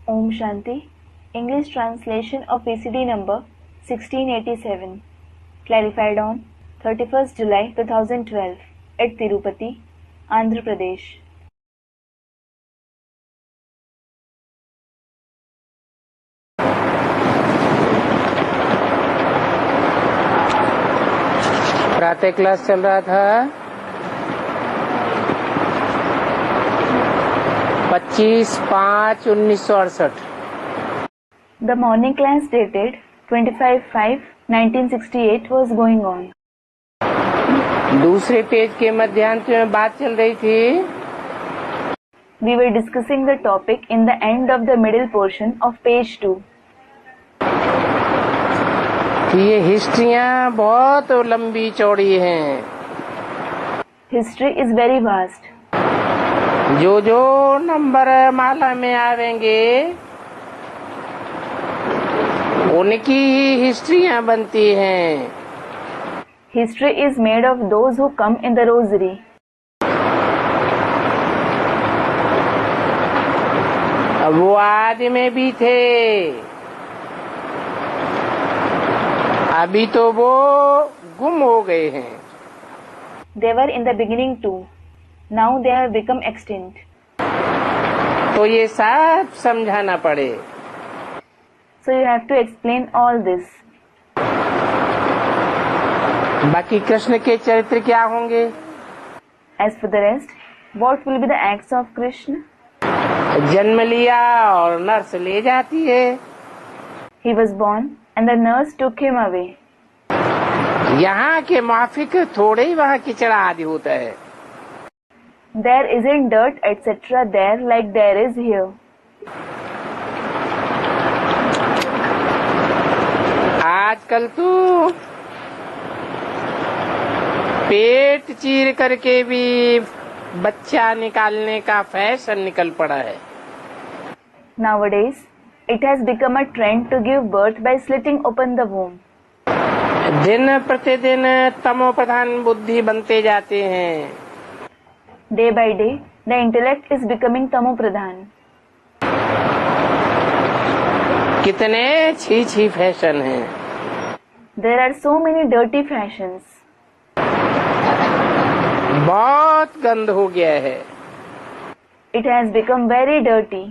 Om Shanti. English translation of VCD number 1687. Clarified on 31st July 2012 at Tirupati, Andhra Pradesh. प्रातः class चल रहा था 25/5/1968। The morning class dated 25/5/1968 was going on. दूसरे page के मध्यांश में बात चल रही थी। We were discussing the topic in the end of the middle portion of page 2. कि ये हिस्ट्रियां बहुत लंबी चौड़ी हैं। History is very vast. जो जो नंबर माला में आवेंगे उनकी ही हिस्ट्रियां बनती हैं। History is made of those who come in the rosary. अब वो आदि में भी थे, अभी तो वो गुम हो गए हैं। They were in the beginning too. Now they have become extinct. तो ये सब समझाना पड़े। So you have to explain all this. बाकी कृष्ण के चरित्र क्या होंगे? As for the rest, what will be the acts of Krishna? जन्म लिया और नर्स ले जाती है। He was born and the nurse took him away. यहाँ के माफिक थोड़े ही वहाँ किचड़ा आदि होता है। There isn't dirt etc. there like there is here. आजकल तो पेट चीर करके भी बच्चा निकालने का फैशन निकल पड़ा है। Nowadays, it has become a trend to give birth by slitting open the womb. दिन प्रतिदिन तमो प्रधान बुद्धि बनते जाते हैं। Day by day, the intellect is becoming tamo pradhan. कितने छी फैशन हैं। There are so many dirty fashions. बहुत गंद हो गया है। It has become very dirty.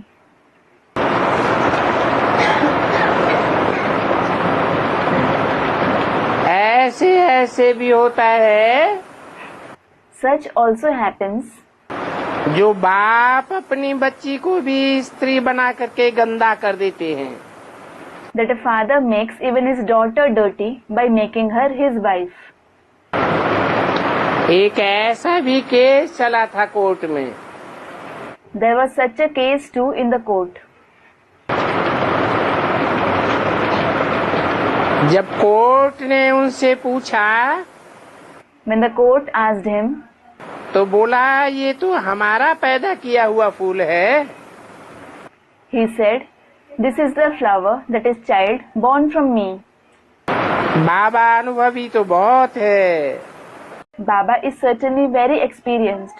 ऐसे भी होता है। Such also happens. जो बाप अपनी बच्ची को भी स्त्री बना करके गंदा कर देते हैं। That a father makes even his daughter dirty by making her his wife. एक ऐसा भी केस चला था कोर्ट में। There was such a case too in the court. जब कोर्ट ने उनसे पूछा, When the court asked him, तो बोला ये तो हमारा पैदा किया हुआ फूल है। he said, "This is the flower that is child born from me." बाबा अनुभवी तो बहुत है। Baba is certainly very experienced.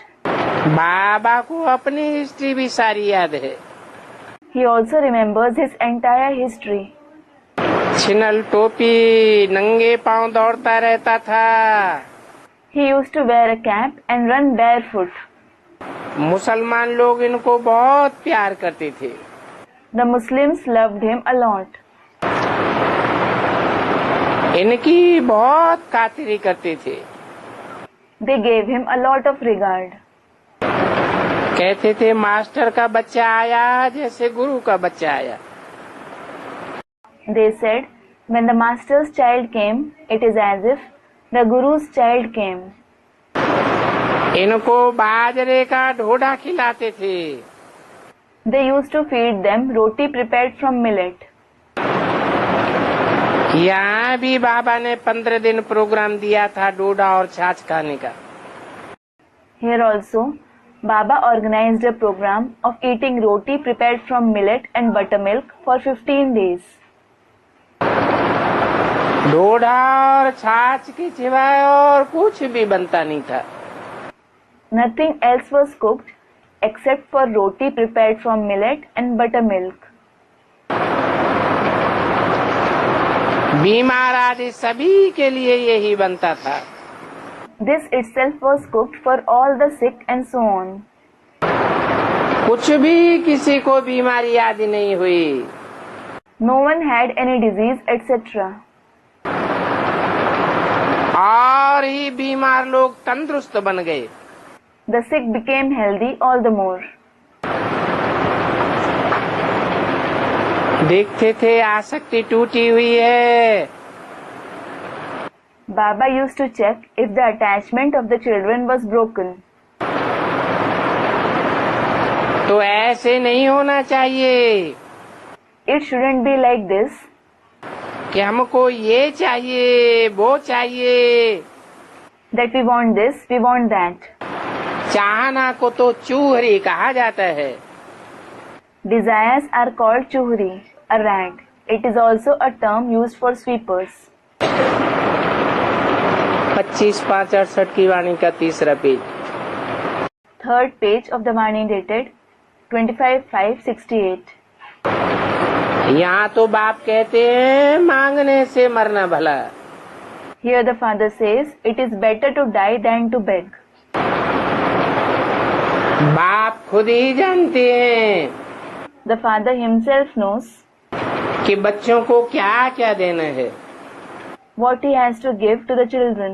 बाबा को अपनी हिस्ट्री भी सारी याद है। He also remembers his entire history. छिनल टोपी नंगे पांव दौड़ता रहता था। He used to wear a cap and run barefoot. मुसलमान लोग इनको बहुत प्यार करते थे। The Muslims loved him a lot. इनकी बहुत खातिरी करते थे। They gave him a lot of regard. कहते थे मास्टर का बच्चा आया जैसे गुरु का बच्चा आया। They said, when the master's child came, it is as if the guru's child came. इनको बाजरे का ढोढा खिलाते थे। They used to feed them roti prepared from millet. यहाँ भी बाबा ने 15 दिन प्रोग्राम दिया था डोडा और छाछ खाने का। Here also, Baba organized a program of eating roti prepared from millet and buttermilk for 15 days. डोडा और छाछ के सिवाय और कुछ भी बनता नहीं था। Nothing else was cooked except for roti prepared from millet and buttermilk. बीमार आदि सभी के लिए यही बनता था। This itself was cooked for all the sick and so on. कुछ भी किसी को बीमारी आदि नहीं हुई। No one had any disease, etc. और ही बीमार लोग तंदुरुस्त बन गए। The sick became healthy all the more. देखते थे आसक्ति टूटी हुई है। Baba used to check if the attachment of the children was broken. तो ऐसे नहीं होना चाहिए It shouldn't be like this कि हमको ये चाहिए वो चाहिए। that we want this, we want that. चाहना को तो चूहरी कहा जाता है। Desires are called chuhri, a rat. It is also a term used for sweepers. 25/5/68 की वाणी का तीसरा page. Third page of the Vani dated 25/5/68. यहाँ तो बाप कहते हैं मांगने से मरना भला। Here the father says, it is better to die than to beg. बाप खुद ही जानते हैं The father himself knows कि बच्चों को क्या क्या देना है। what he has to give to the children.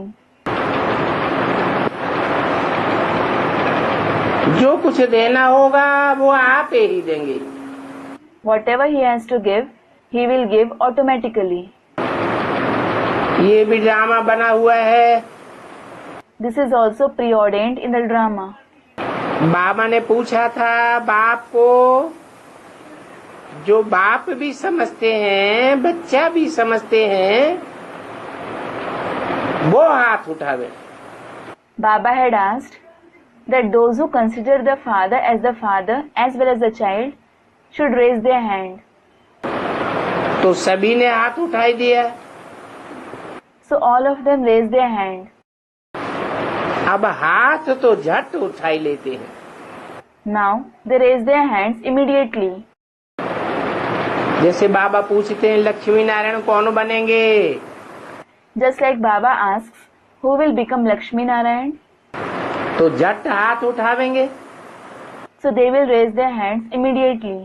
जो कुछ देना होगा वो आप ही देंगे। Whatever he has to give, he will give automatically. ये भी ड्रामा बना हुआ है। This is also preordained in the drama. बाबा ने पूछा था बाप को, जो बाप भी समझते हैं बच्चा भी समझते हैं, वो हाथ उठावे। Baba had asked that those who consider the father as well as the child should raise their hand. तो सभी ने हाथ उठाई दिया। So all of them raised their hand. अब हाथ तो झट उठाई लेते हैं। Now they raise their hands immediately. जैसे बाबा पूछते हैं लक्ष्मी नारायण कौन बनेंगे, Just like Baba asks, who will become Lakshmi Narayan? तो झट हाथ उठावेंगे। So they will raise their hands immediately.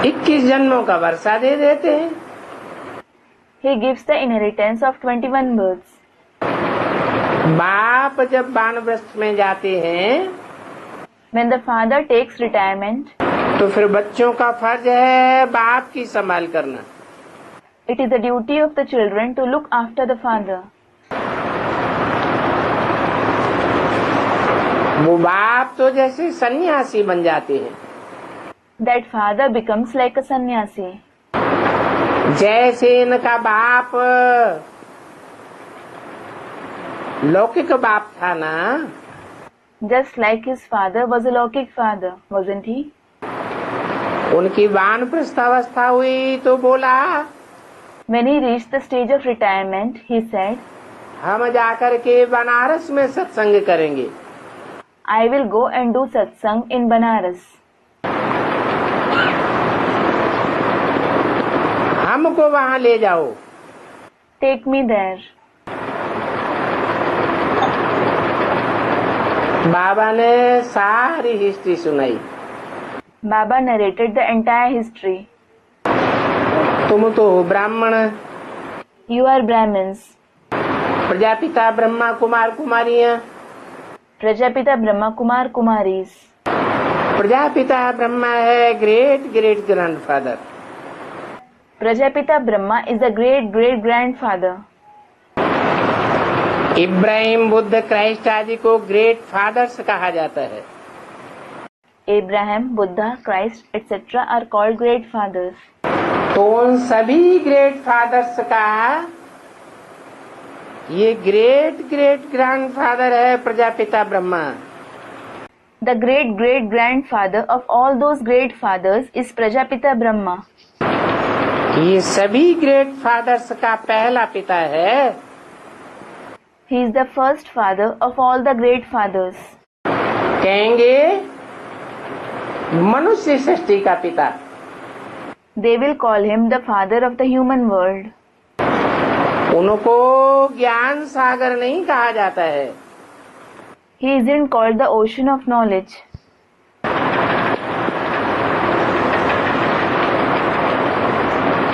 21 जन्मों का वर्षा दे देते हैं। He gives the inheritance of 21 births. बाप जब वानप्रस्थ में जाते हैं When the father takes retirement, तो फिर बच्चों का फर्ज है बाप की संभाल करना। it is the duty of the children to look after the father. वो बाप तो जैसे सन्यासी बन जाते हैं। That father becomes like a sannyasi. जैसे इनका बाप लौकिक बाप था ना, Just like his father was a Lokik father, wasn't he? उनकी वानप्रस्थ अवस्था हुई तो बोला When he reached the stage of retirement, he said, हम जाकर के बनारस में सत्संग करेंगे। I will go and do satsang in Banaras. हमको वहाँ ले जाओ। Take me there. बाबा ने सारी हिस्ट्री सुनाई। Baba narrated the entire history. तुम तो ब्राह्मण, You are Brahmins. Prajapita Brahma Kumar कुमारियाँ, Prajapita Brahma Kumar Kumaris. Prajapita Brahma है great great grandfather. Prajapita Brahma is the great great grandfather. Ibrahim Buddha Christ आदि को ग्रेट फादर्स कहा जाता है। Abraham, Buddha, Christ, etc. are called great fathers. तो उन सभी ग्रेट फादर्स का ये ग्रेट ग्रेट ग्रैंडफादर है Prajapita Brahma. The great great grandfather of all those great fathers is Prajapita Brahma. ये सभी ग्रेट फादर्स का पहला पिता है। He is the first father of all the great fathers. कहेंगे मनुष्य सृष्टि का पिता। They will call him the father of the human world. उनको ज्ञान सागर नहीं कहा जाता है। He isn't called the ocean of knowledge.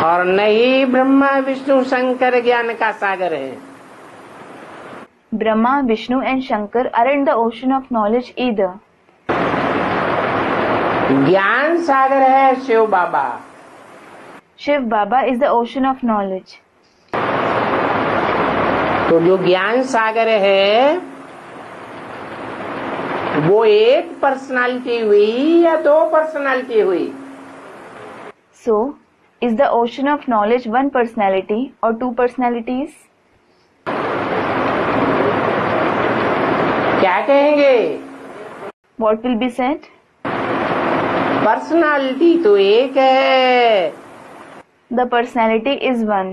और न ही ब्रह्मा विष्णु शंकर ज्ञान का सागर है। Brahma, Vishnu and Shankar aren't the ocean of knowledge either. ज्ञान सागर है शिव बाबा। Shiv Baba is the ocean of knowledge. तो जो ज्ञान सागर है वो एक पर्सनालिटी हुई या दो पर्सनालिटी हुई? So, is the ocean of knowledge one personality or two personalities? क्या कहेंगे? What will be said? Personality तो एक है, The personality is one.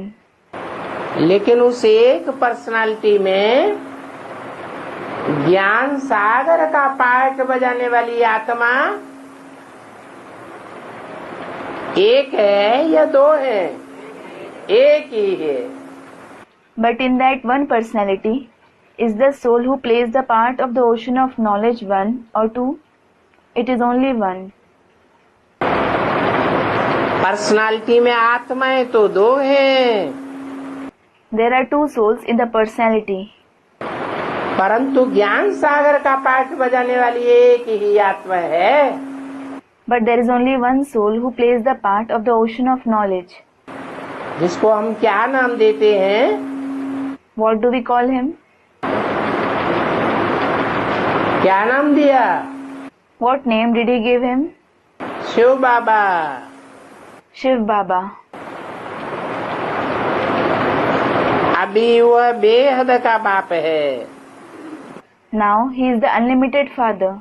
लेकिन उस एक पर्सनालिटी में ज्ञान सागर का पार्ट बजाने वाली आत्मा एक है या दो है? एक ही है। But in that one personality, is the soul who plays the part of the ocean of knowledge one or two? It is only one. Personality में आत्माएं तो दो हैं, There are two souls in the personality. परंतु ज्ञान सागर का part बजाने वाली एक ही आत्मा है। But there is only one soul who plays the part of the ocean of knowledge. जिसको हम क्या नाम देते हैं? What do we call him? क्या नाम दिया? What name did he give him? Shiv Baba. Shiv Baba. अभी वह बेहद का बाप है। Now he is the unlimited father.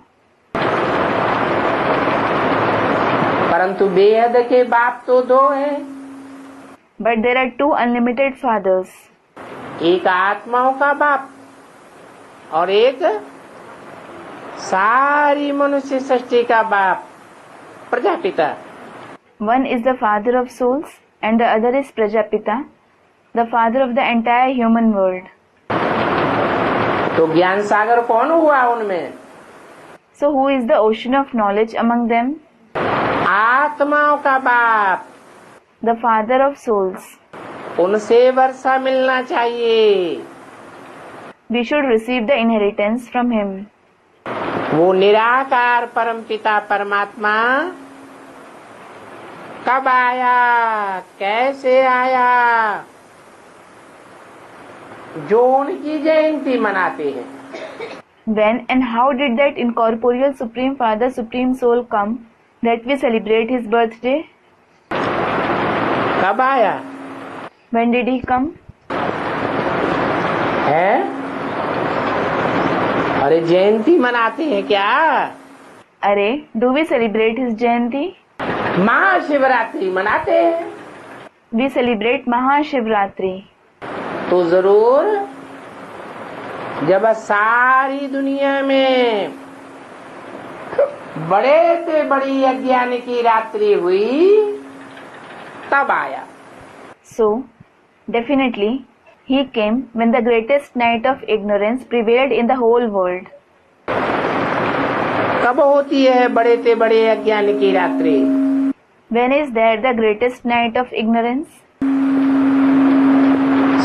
परंतु बेहद के बाप तो दो हैं। But there are two unlimited fathers. एक आत्माओं का बाप और एक सारी मनुष्य सृष्टि का बाप, Prajapita. One is the father of souls and the other is Prajapita, the father of the entire human world. तो ज्ञान सागर कौन हुआ उनमें? So who is the ocean of knowledge among them? आत्माओं का बाप, The father of souls. उनसे वर्षा मिलना चाहिए। We should receive the inheritance from him. वो निराकार परमपिता परमात्मा कब आया, कैसे आया, जो उनकी जयंती मनाते हैं। When and how did that incorporeal Supreme Father, Supreme Soul come that we celebrate his birthday? कब आया? When did he come? है? अरे जयंती मनाते हैं क्या? अरे, do we celebrate his Jayanti? Mahashivratri मनाते हैं। We celebrate Mahashivratri. तो जरूर जब सारी दुनिया में बड़े से बड़ी अज्ञान की रात्रि हुई तब आया। So, definitely, he came when the greatest night of ignorance prevailed in the whole world. कब होती है बड़े से बड़े अज्ञान की रात्रि? When is there the greatest night of ignorance?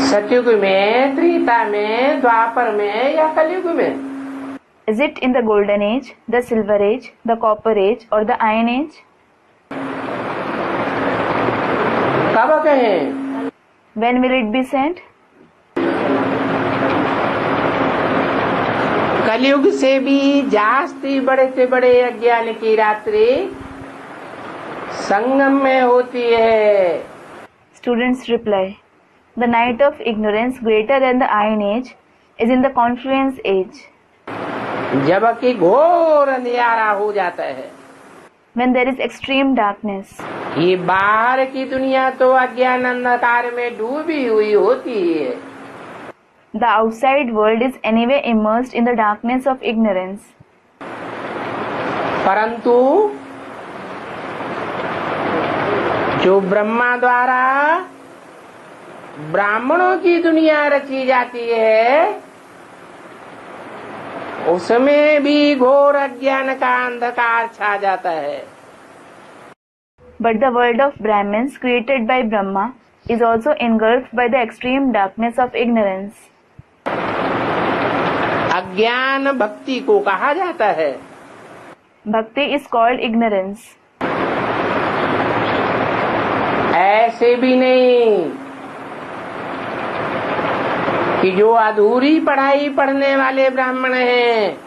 सतयुग में, त्रेता में, द्वापर में या कलयुग में? Is it in the golden age, the silver age, the copper age or the iron age? कब कहें? When will it be said? कलयुग से भी जास्ती बड़े से बड़े अज्ञान की रात्रि संगम में होती है। Students reply, the night of ignorance greater than the iron age is in the confluence age. जबकि घोर अंधियारा हो जाता है। When there is extreme darkness. ये बाहर की दुनिया तो अज्ञान अंधकार में डूबी हुई होती है। The outside world is anyway immersed in the darkness of ignorance. परंतु जो ब्रह्मा द्वारा ब्राह्मणों की दुनिया रची जाती है, उसमें भी घोर अज्ञान का अंधकार छा जाता है। But the world of Brahmins created by Brahma is also engulfed by the extreme darkness of ignorance. अज्ञान भक्ति को कहा जाता है। Bhakti is called ignorance. ऐसे भी नहीं कि जो अधूरी पढ़ाई पढ़ने वाले ब्राह्मण हैं,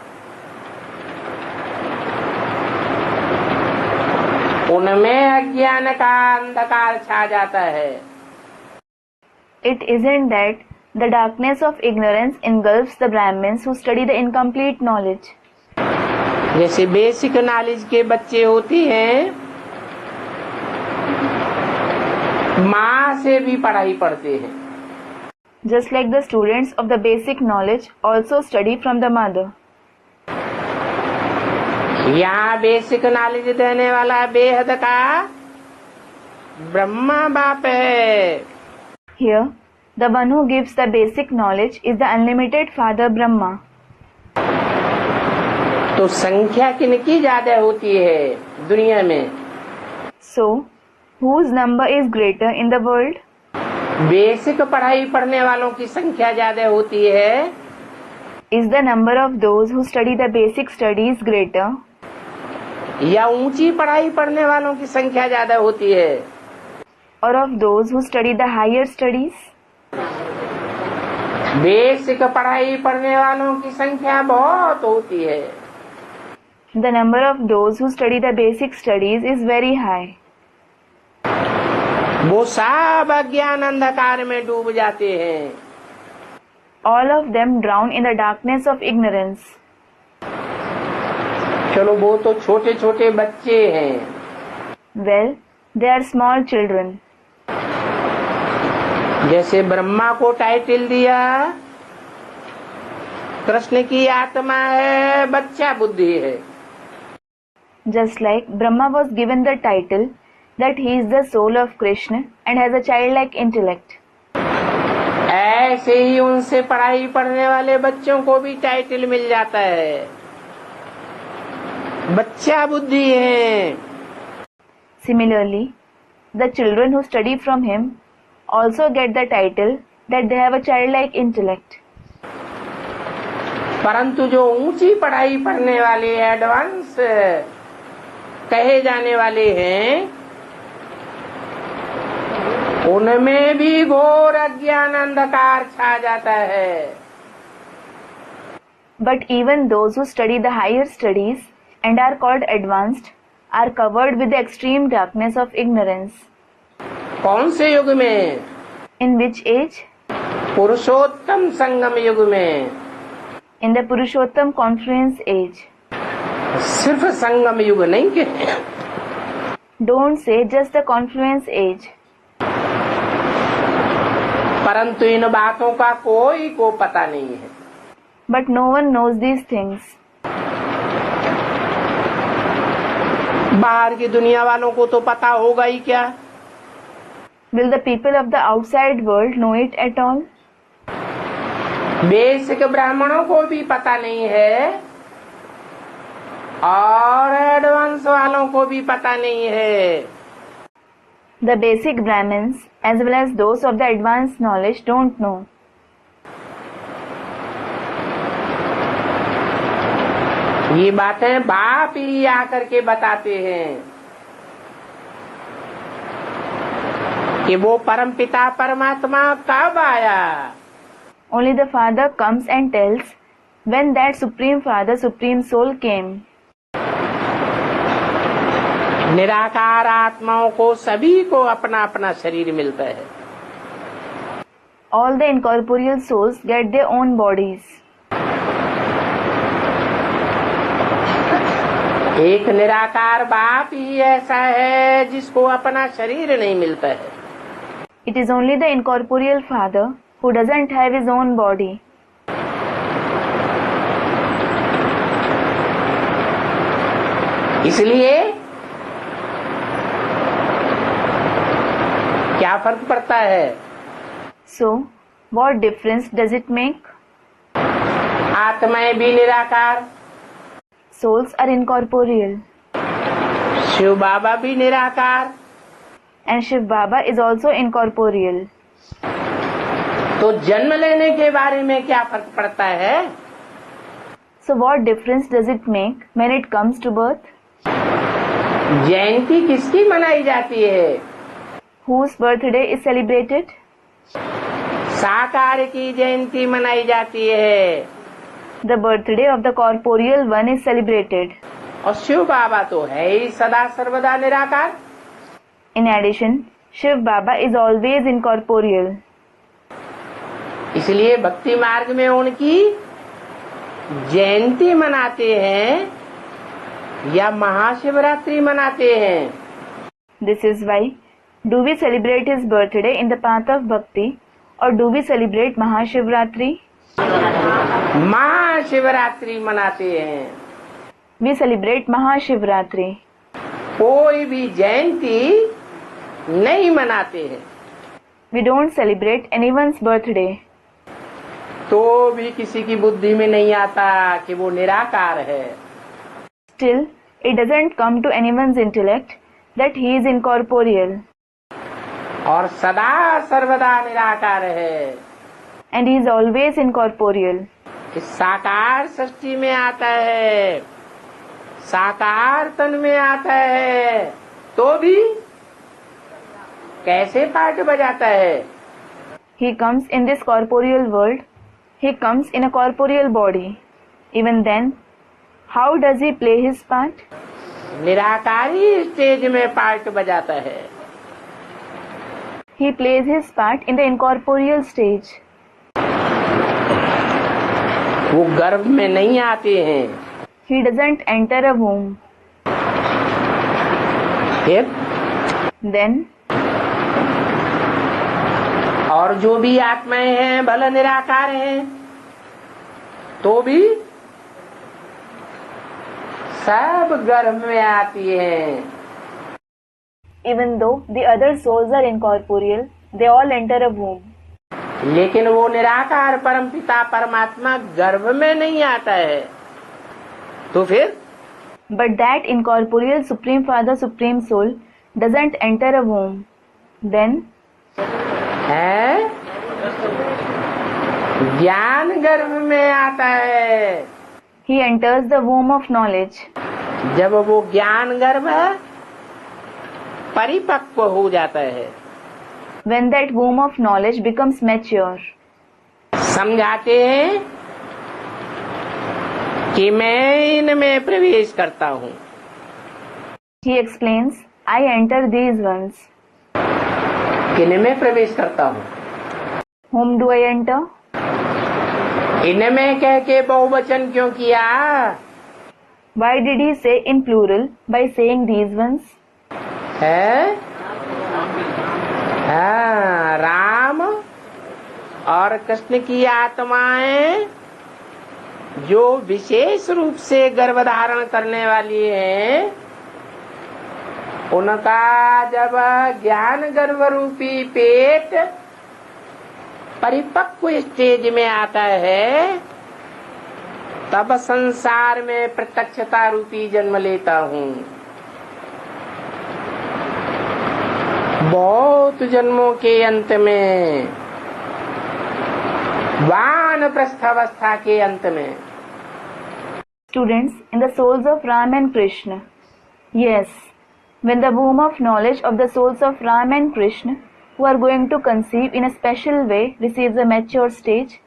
उनमें अज्ञान का अंधकार छा जाता है। It isn't that the darkness of ignorance engulfs the Brahmins who study the incomplete knowledge. जैसे बेसिक नॉलेज के बच्चे होते हैं, माँ से भी पढ़ाई पढ़ते हैं। Just like the students of the basic knowledge also study from the mother. यहाँ बेसिक नॉलेज देने वाला बेहद का ब्रह्मा बाप है। Here, the one who gives the basic knowledge is the unlimited Father Brahma. तो संख्या किनकी ज्यादा होती है दुनिया में? So, whose number is greater in the world? Basic पढ़ाई पढ़ने वालों की संख्या ज्यादा होती है, Is the number of those who study the basic studies greater? या ऊंची पढ़ाई पढ़ने वालों की संख्या ज्यादा होती है? Or of those who study the higher studies? Basic पढ़ाई पढ़ने वालों की संख्या बहुत होती है। The number of those who study the basic studies is very high. वो सब अज्ञान अंधकार में डूब जाते हैं। All of them drown in the darkness of ignorance. चलो वो तो छोटे छोटे बच्चे हैं। Well, they are small children. जैसे ब्रह्मा को टाइटल दिया, कृष्ण की आत्मा है, बच्चा बुद्धि है। Just like Brahma was given the title that he is the soul of Krishna and has a childlike intellect. ऐसे ही उनसे पढ़ाई पढ़ने वाले बच्चों को भी टाइटल मिल जाता है, बच्चा बुद्धि है। Similarly, the children who study from him also get the title that they have a childlike intellect. परंतु जो ऊंची पढ़ाई पढ़ने वाले एडवांस कहे जाने वाले हैं, उनमें भी घोर अज्ञान अंधकार छा जाता है। But even those who study the higher studies and are called advanced are covered with the extreme darkness of ignorance. कौन से युग में? In which age? पुरुषोत्तम संगम युग में। In the Purushottam confluence age. सिर्फ संगम युग नहीं के, Don't say just the confluence age. परंतु इन बातों का कोई को पता नहीं है। But no one knows these things. बाहर की दुनिया वालों को तो पता होगा ही क्या? Will the people of the outside world know it at all? Basic ब्राह्मणों को भी पता नहीं है और एडवांस वालों को भी पता नहीं है। The basic Brahmins as well as those of the advanced knowledge don't know. ये बातें बाप ही आकर के बताते हैं कि वो परमपिता परमात्मा कब आया। Only the Father comes and tells when that Supreme Father, Supreme Soul came. निराकार आत्माओं को सभी को अपना अपना शरीर मिलता है। All the incorporeal souls get their own bodies. एक निराकार बाप ही ऐसा है जिसको अपना शरीर नहीं मिलता है। It is only the incorporeal Father who doesn't have his own body. इसलिए फर्क पड़ता है? So, what difference does it make? आत्माएं भी निराकार, Souls are incorporeal, शिव बाबा भी निराकार, and Shiv Baba is also incorporeal. तो जन्म लेने के बारे में क्या फर्क पड़ता है? So, what difference does it make when it comes to birth? जयंती किसकी मनाई जाती है? Whose birthday is celebrated? साकार की जयंती मनाई जाती है, The birthday of the corporeal one is celebrated. और शिव बाबा तो है ही सदा सर्वदा निराकार। In addition, Shiv Baba is always incorporeal. इसलिए भक्ति मार्ग में उनकी जयंती मनाते हैं या महाशिवरात्रि मनाते हैं। This is why do we celebrate his birthday in the path of bhakti or do we celebrate Mahashivratri? Mahashivratri मनाते हैं। We celebrate Mahashivratri. कोई भी जयंती नहीं मनाते हैं, We don't celebrate anyone's birthday. तो भी किसी की बुद्धि में नहीं आता कि वो निराकार है। Still, it doesn't come to anyone's intellect that he is incorporeal और सदा सर्वदा निराकार है। and he is always incorporeal. इस साकार सृष्टि में आता है, साकार तन में आता है, तो भी कैसे पाठ बजाता है? He comes in this corporeal world. He comes in a corporeal body. Even then, how does he play his part? निराकारी स्टेज में पाठ बजाता है। He plays his part in the incorporeal stage. वो गर्भ में नहीं आते हैं। He doesn't enter a womb. फिर Then, और जो भी आत्माएं हैं भले निराकार हैं, तो भी सब गर्भ में आती हैं। even though the other souls are incorporeal, they all enter a womb. लेकिन वो निराकार परमपिता परमात्मा गर्भ में नहीं आता है, तो फिर But that incorporeal Supreme Father, Supreme Soul doesn't enter a womb. Then, है ज्ञान गर्भ में आता है। he enters the womb of knowledge. जब वो ज्ञान गर्भ परिपक्व हो जाता है, When that womb of knowledge becomes mature, समझाते हैं कि मैं इनमें प्रवेश करता हूँ। he explains, I enter these ones. किनमें प्रवेश करता हूँ? Whom do I enter? इनमें कह के बहुवचन क्यों किया? Why did he say in plural by saying these ones? है हाँ, राम और कृष्ण की आत्माएं जो विशेष रूप से गर्भ धारण करने वाली हैं, उनका जब ज्ञान गर्भ रूपी पेट परिपक्व स्टेज में आता है, तब संसार में प्रत्यक्षता रूपी जन्म लेता हूँ। बहुत जन्मों के अंत में, वानप्रस्थावस्था के अंत में। Students, in the souls of Ram and Krishna. Yes, when the womb of knowledge of the souls of Ram and Krishna, who are going to conceive in a special way, receives a mature stage,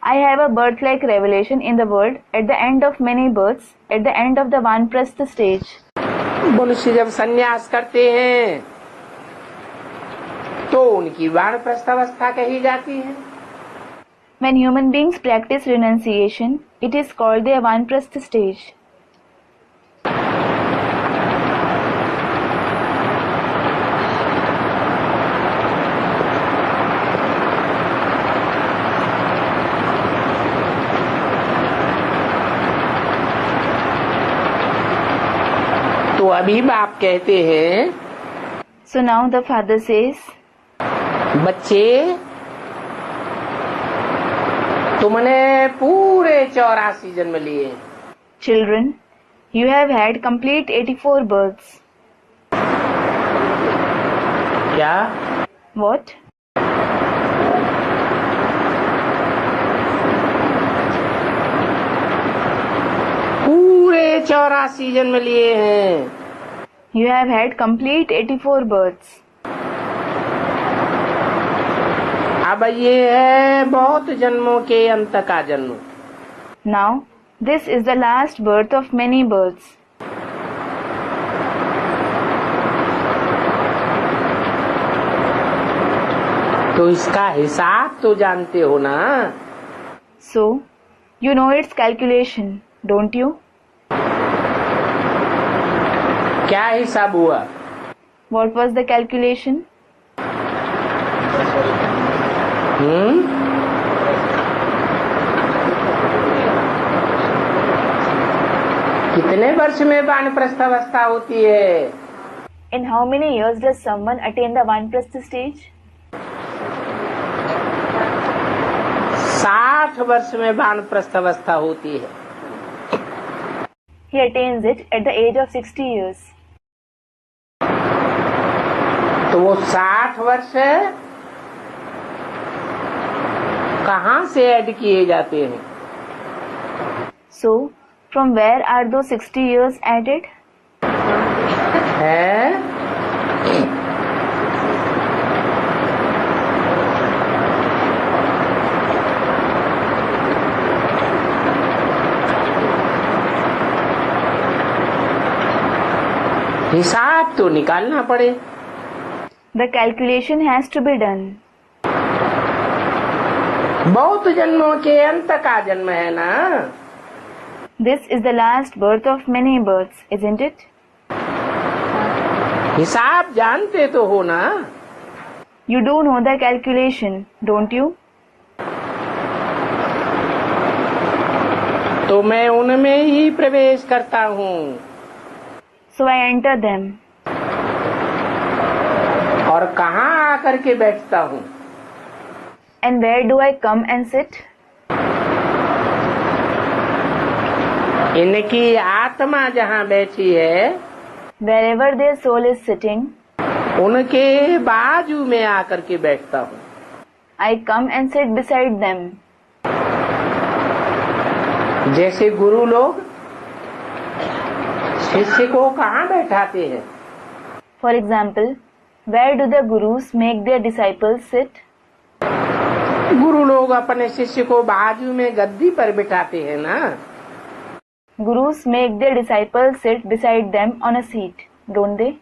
I have a birth-like revelation in the world at the end of many births, at the end of the Vanprastha stage. मनुष्य जब संन्यास करते हैं तो उनकी वानप्रस्थावस्था कही जाती है। When human beings practice renunciation, it is called their Vanprastha stage. तो अभी बाप कहते हैं, So now the father says, बच्चे, तुमने पूरे 84 जन्म लिए। Children, you have had complete 84 births. क्या? What? पूरे 84 जन्म लिए हैं। You have had complete 84 births. अब ये है बहुत जन्मों के अंत का जन्म। Now, this is the last birth of many births. तो इसका हिसाब तो जानते हो ना? So, you know its calculation, don't you? क्या हिसाब हुआ? What was the calculation? कितने वर्ष में वानप्रस्थावस्था होती है? In how many years does someone attain the Vanprastha stage? 60 वर्ष में वानप्रस्थावस्था होती है। He attains it at the age of 60 years. तो वो 60 वर्ष कहाँ से ऐड किए जाते हैं? So, from where are those 60 years added? है? हिसाब तो निकालना पड़े। The calculation has to be done. बहुत जन्मों के अंत का जन्म है ना? This is the last birth of many births, isn't it? हिसाब जानते तो हो ना? You do know the calculation, don't you? तो मैं उनमें ही प्रवेश करता हूँ। So I enter them. और कहाँ आकर के बैठता हूँ? And where do I come and sit? इनकी आत्मा जहाँ बैठी है, Wherever their soul is sitting, उनके बाजू में आकर के बैठता हूँ। I come and sit beside them. जैसे गुरु लोग शिष्य को कहाँ बैठाते हैं? For example, where do the gurus make their disciples sit? गुरु लोग अपने शिष्य को बाजू में गद्दी पर बिठाते हैं ना? Gurus make their disciples sit beside them on a seat, don't they?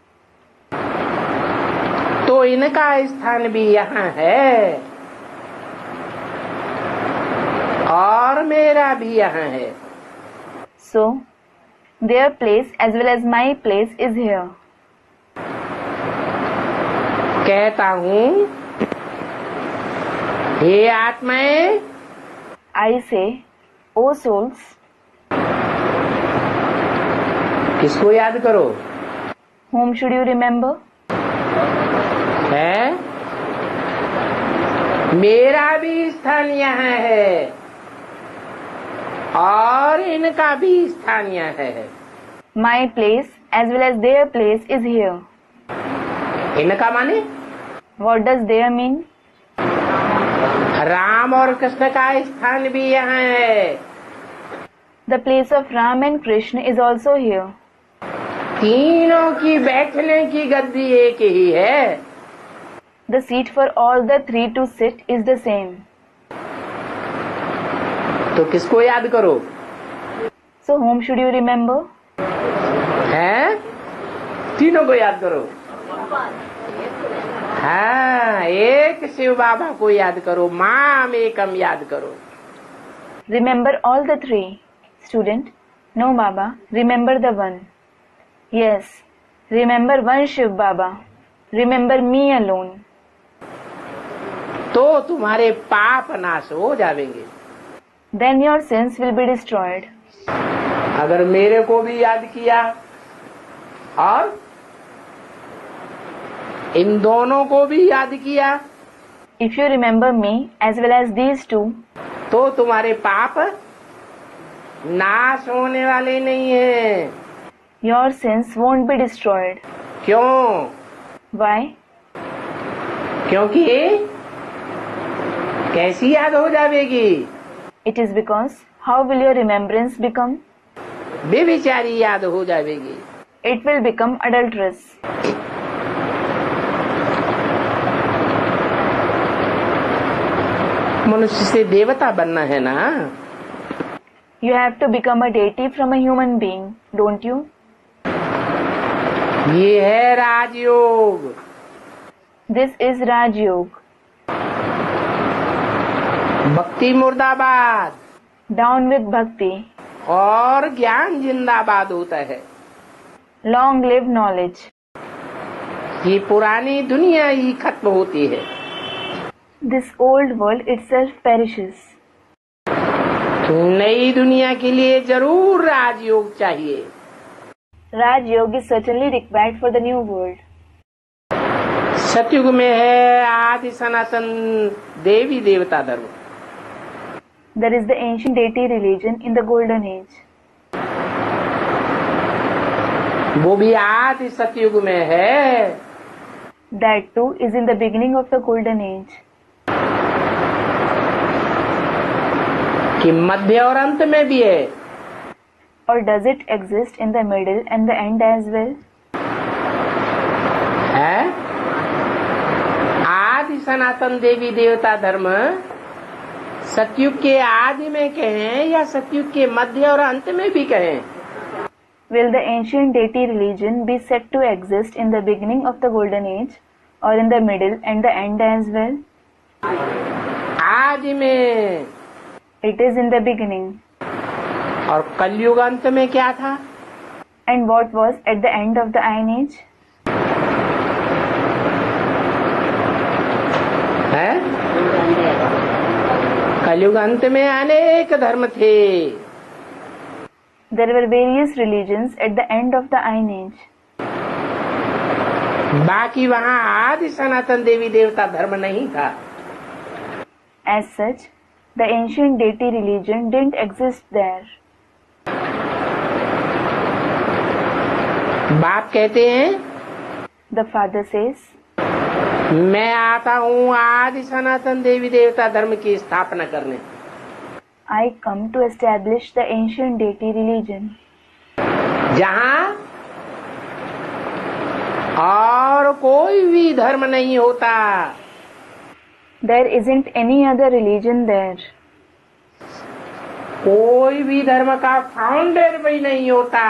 तो इनका स्थान भी यहाँ है और मेरा भी यहाँ है। So, their place as well as my place is here. कहता हूँ, हे आत्माएं, I say, O souls, किसको याद करो? whom should you remember? है? मेरा भी स्थान यहाँ है और इनका भी स्थान यहाँ है। My place as well as their place is here. इनका माने? What does their mean? Ram और कृष्ण का स्थान भी यहाँ है। The place of Ram and Krishna is also here. तीनों की बैठने की गद्दी एक ही है। The seat for all the three to sit is the same. तो किसको याद करो? So whom should you remember? हैं? तीनों को याद करो। हाँ, एक शिव बाबा को याद करो, माम एकम याद करो। Remember all the three. Student, no Baba, remember the one. Yes, remember one Shiv Baba. Remember me alone. तो तुम्हारे पाप नाश हो जाएंगे। Then your sins will be destroyed. अगर मेरे को भी याद किया और इन दोनों को भी याद किया If you remember me as well as these two, तो तुम्हारे पाप नाश होने वाले नहीं है। your sins won't be destroyed. क्यों? Why? क्योंकि कैसी याद हो जाएगी? It is because how will your remembrance become? बेविचारी याद हो जाएगी। It will become adulterous. मनुष्य से देवता बनना है ना? You have to become a deity from a human being, don't you? ये है राजयोग। This is Raj Yoga. भक्ति मुर्दाबाद Down with bhakti. और ज्ञान जिंदाबाद होता है। Long live knowledge. ये पुरानी दुनिया ही खत्म होती है। This old world itself perishes. नई दुनिया के लिए जरूर राजयोग चाहिए। Raj Yoga is certainly required for the new world. सतयुग में है आदि सनातन देवी देवता धर्म। There is the ancient deity religion in the golden age. वो भी आदि सतयुग में है। That too is in the beginning of the golden age. कि मध्य और अंत में भी है। Or does it exist in the middle and the end as well? है आदि सनातन देवी देवता धर्म सतयुग के आदि में कहें या सतयुग के मध्य और अंत में भी कहें? Will the ancient deity religion be said to exist in the beginning of the golden age or in the middle and the end as well? आदि में। It is in the beginning. और कलयुग अंत में क्या था? And what was at the end of the Iron Age? है कलयुग अंत में अनेक धर्म थे। There were various religions at the end of the Iron Age. बाकी वहाँ आदि सनातन देवी देवता धर्म नहीं था। As such, the ancient deity religion didn't exist there. बाप कहते हैं The father says, मैं आता हूँ आदि सनातन देवी देवता धर्म की स्थापना करने। I come to establish the ancient deity religion. जहाँ और कोई भी धर्म नहीं होता। There isn't any other religion there. कोई भी धर्म का फाउंडर भी नहीं होता।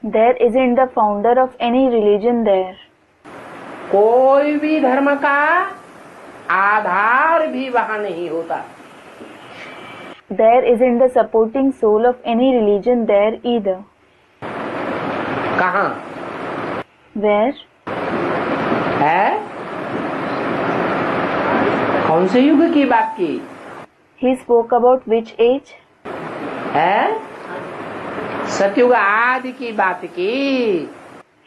There isn't the founder of any religion there. कोई भी धर्म का आधार भी वहाँ नहीं होता। There isn't the supporting soul of any religion there either. कहाँ Where? है? कौन से युग की बात की He spoke about which age? है? सतयुग आदि की बात की।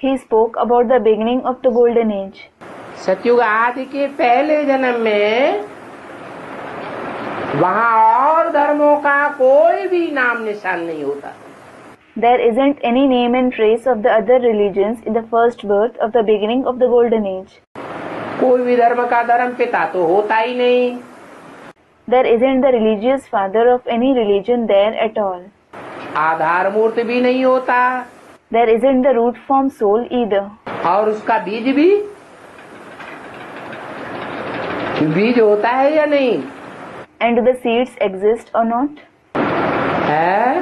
He spoke about the beginning of the golden age. सतयुग आदि के पहले जन्म में वहाँ और धर्मों का कोई भी नाम निशान नहीं होता। There isn't any name and trace of the other religions in the first birth of the beginning of the golden age. कोई भी धर्म का धर्म पिता तो होता ही नहीं। There isn't the religious father of any religion there at all. आधार मूर्ति भी नहीं होता। There isn't the root form soul either. और उसका बीज भी बीज होता है या नहीं? And do the seeds exist or not? है?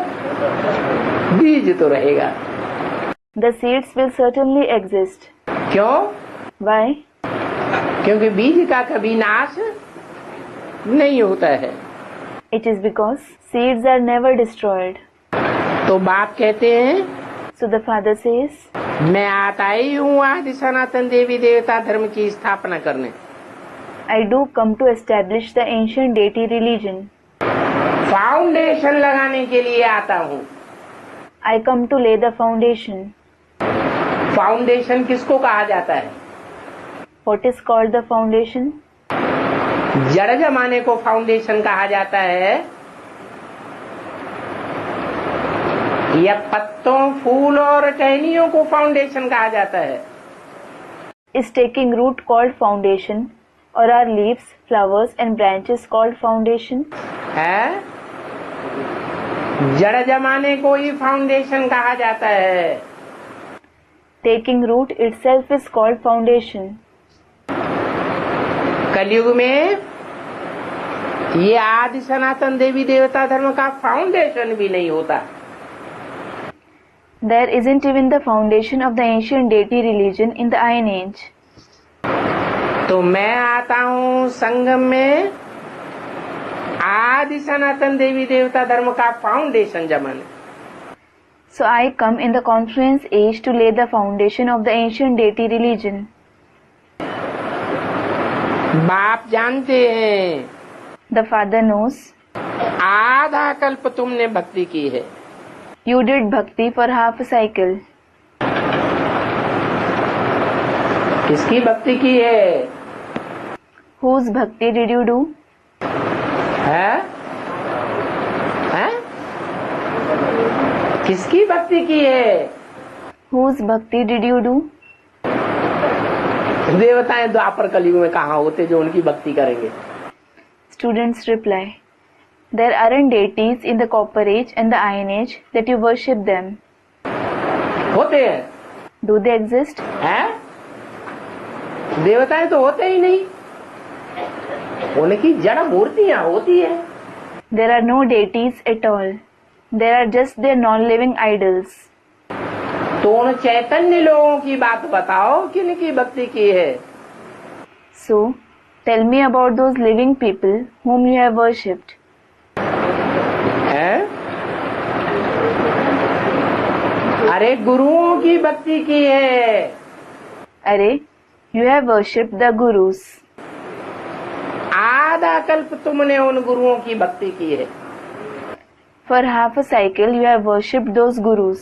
बीज तो रहेगा। The seeds will certainly exist. क्यों? Why? क्योंकि बीज का कभी नाश नहीं होता है। It is because seeds are never destroyed. तो बाप कहते हैं So the father says, मैं आता ही हूँ आदि सनातन देवी देवता धर्म की स्थापना करने। I do come to establish the ancient deity religion. Foundation लगाने के लिए आता हूँ। I come to lay the foundation. Foundation किसको कहा जाता है? What is called the foundation? जड़ जमाने को फाउंडेशन कहा जाता है या पत्तों, फूल और टहनियों को फाउंडेशन कहा जाता है? Is taking root called foundation, or are leaves, flowers and branches called foundation? है? जड़ जमाने को ही फाउंडेशन कहा जाता है। Taking root itself is called foundation. कलयुग में ये आदि सनातन देवी देवता धर्म का फाउंडेशन भी नहीं होता। There isn't even the foundation of the ancient deity religion in the Iron Age. तो मैं आता हूँ संगम में आदि सनातन देवी देवता धर्म का फाउंडेशन जमाने। So I come in the confluence age to lay the foundation of the ancient deity religion. बाप जानते हैं, The father knows. आधा कल्प तुमने भक्ति की है। You did bhakti for half a cycle. किसकी भक्ति की है? Whose bhakti did you do? है? किसकी भक्ति की है? Whose bhakti did you do? देवताएं द्वापर कलयुग में कहाँ होते जो उनकी भक्ति करेंगे? Students reply. There aren't deities in the Copper Age and the Iron Age that you worship them. होते हैं। Do they exist? हैं? देवताएं तो होते ही नहीं, उनकी जड़ मूर्तियां होती है। There are no deities at all. There are just their non-living idols. तो उन चैतन्य लोगों की बात बताओ किनकी भक्ति की है? So, tell me about those living people whom you have worshipped. है? अरे गुरुओं की भक्ति की है। अरे, you have worshipped the gurus. आधा कल्प तुमने उन गुरुओं की भक्ति की है। For half a cycle you have worshipped those gurus.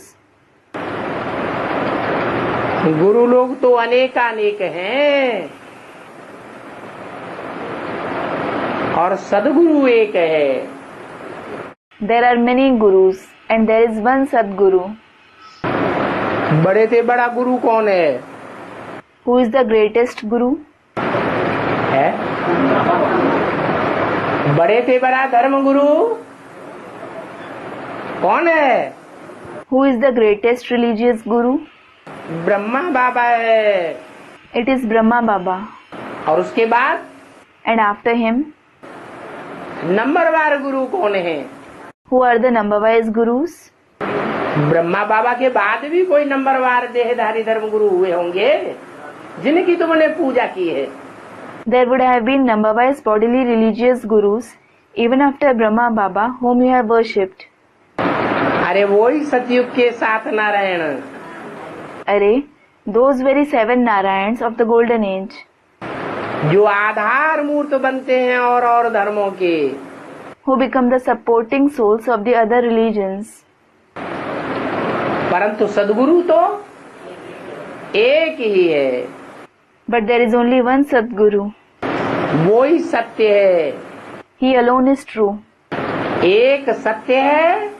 गुरु लोग तो अनेकानेक हैं और सदगुरु एक है। There are many gurus and there is one Sadguru. बड़े से बड़ा गुरु कौन है? Who is the greatest guru? है? बड़े से बड़ा धर्म गुरु कौन है? Who is the greatest religious guru? Brahma बाबा है। It is Brahma Baba. और उसके बाद And after him, नंबरवार गुरु कौन है? who are the number-wise gurus? Brahma बाबा के बाद भी कोई नंबरवार देहधारी धर्म गुरु हुए होंगे जिनकी तुमने पूजा की है। There would have been number-wise bodily religious gurus even after Brahma Baba whom you have worshipped. अरे वही सतयुग के 7 नारायण। अरे, those very 7 Narayans of the golden age. जो आधार मूर्त बनते हैं और धर्मों के। Who become the supporting souls of the other religions. परंतु सदगुरु तो एक ही है। But there is only one Sadguru. वो ही सत्य है। He alone is true. एक सत्य है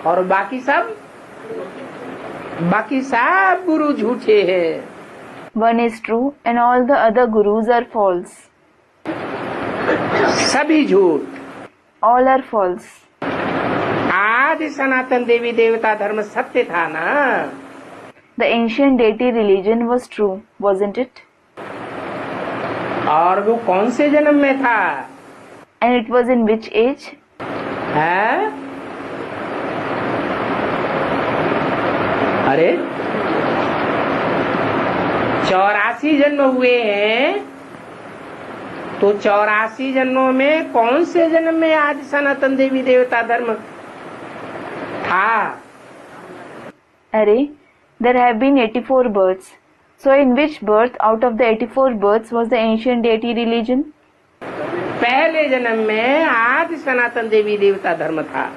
और बाकी सब गुरु झूठे हैं। One is true and all the other gurus are false. सभी झूठ। All are false. आदि सनातन देवी देवता धर्म सत्य था ना? The ancient deity religion was true, wasn't it? और वो कौन से जन्म में था? And it was in which age? है? अरे 84 जन्म हुए हैं, तो 84 जन्मों में कौन से जन्म में आदि सनातन देवी देवता धर्म था? अरे, there have been 84 births. So in which birth out of the 84 births was the ancient deity religion? पहले जन्म में आदि सनातन देवी देवता धर्म था।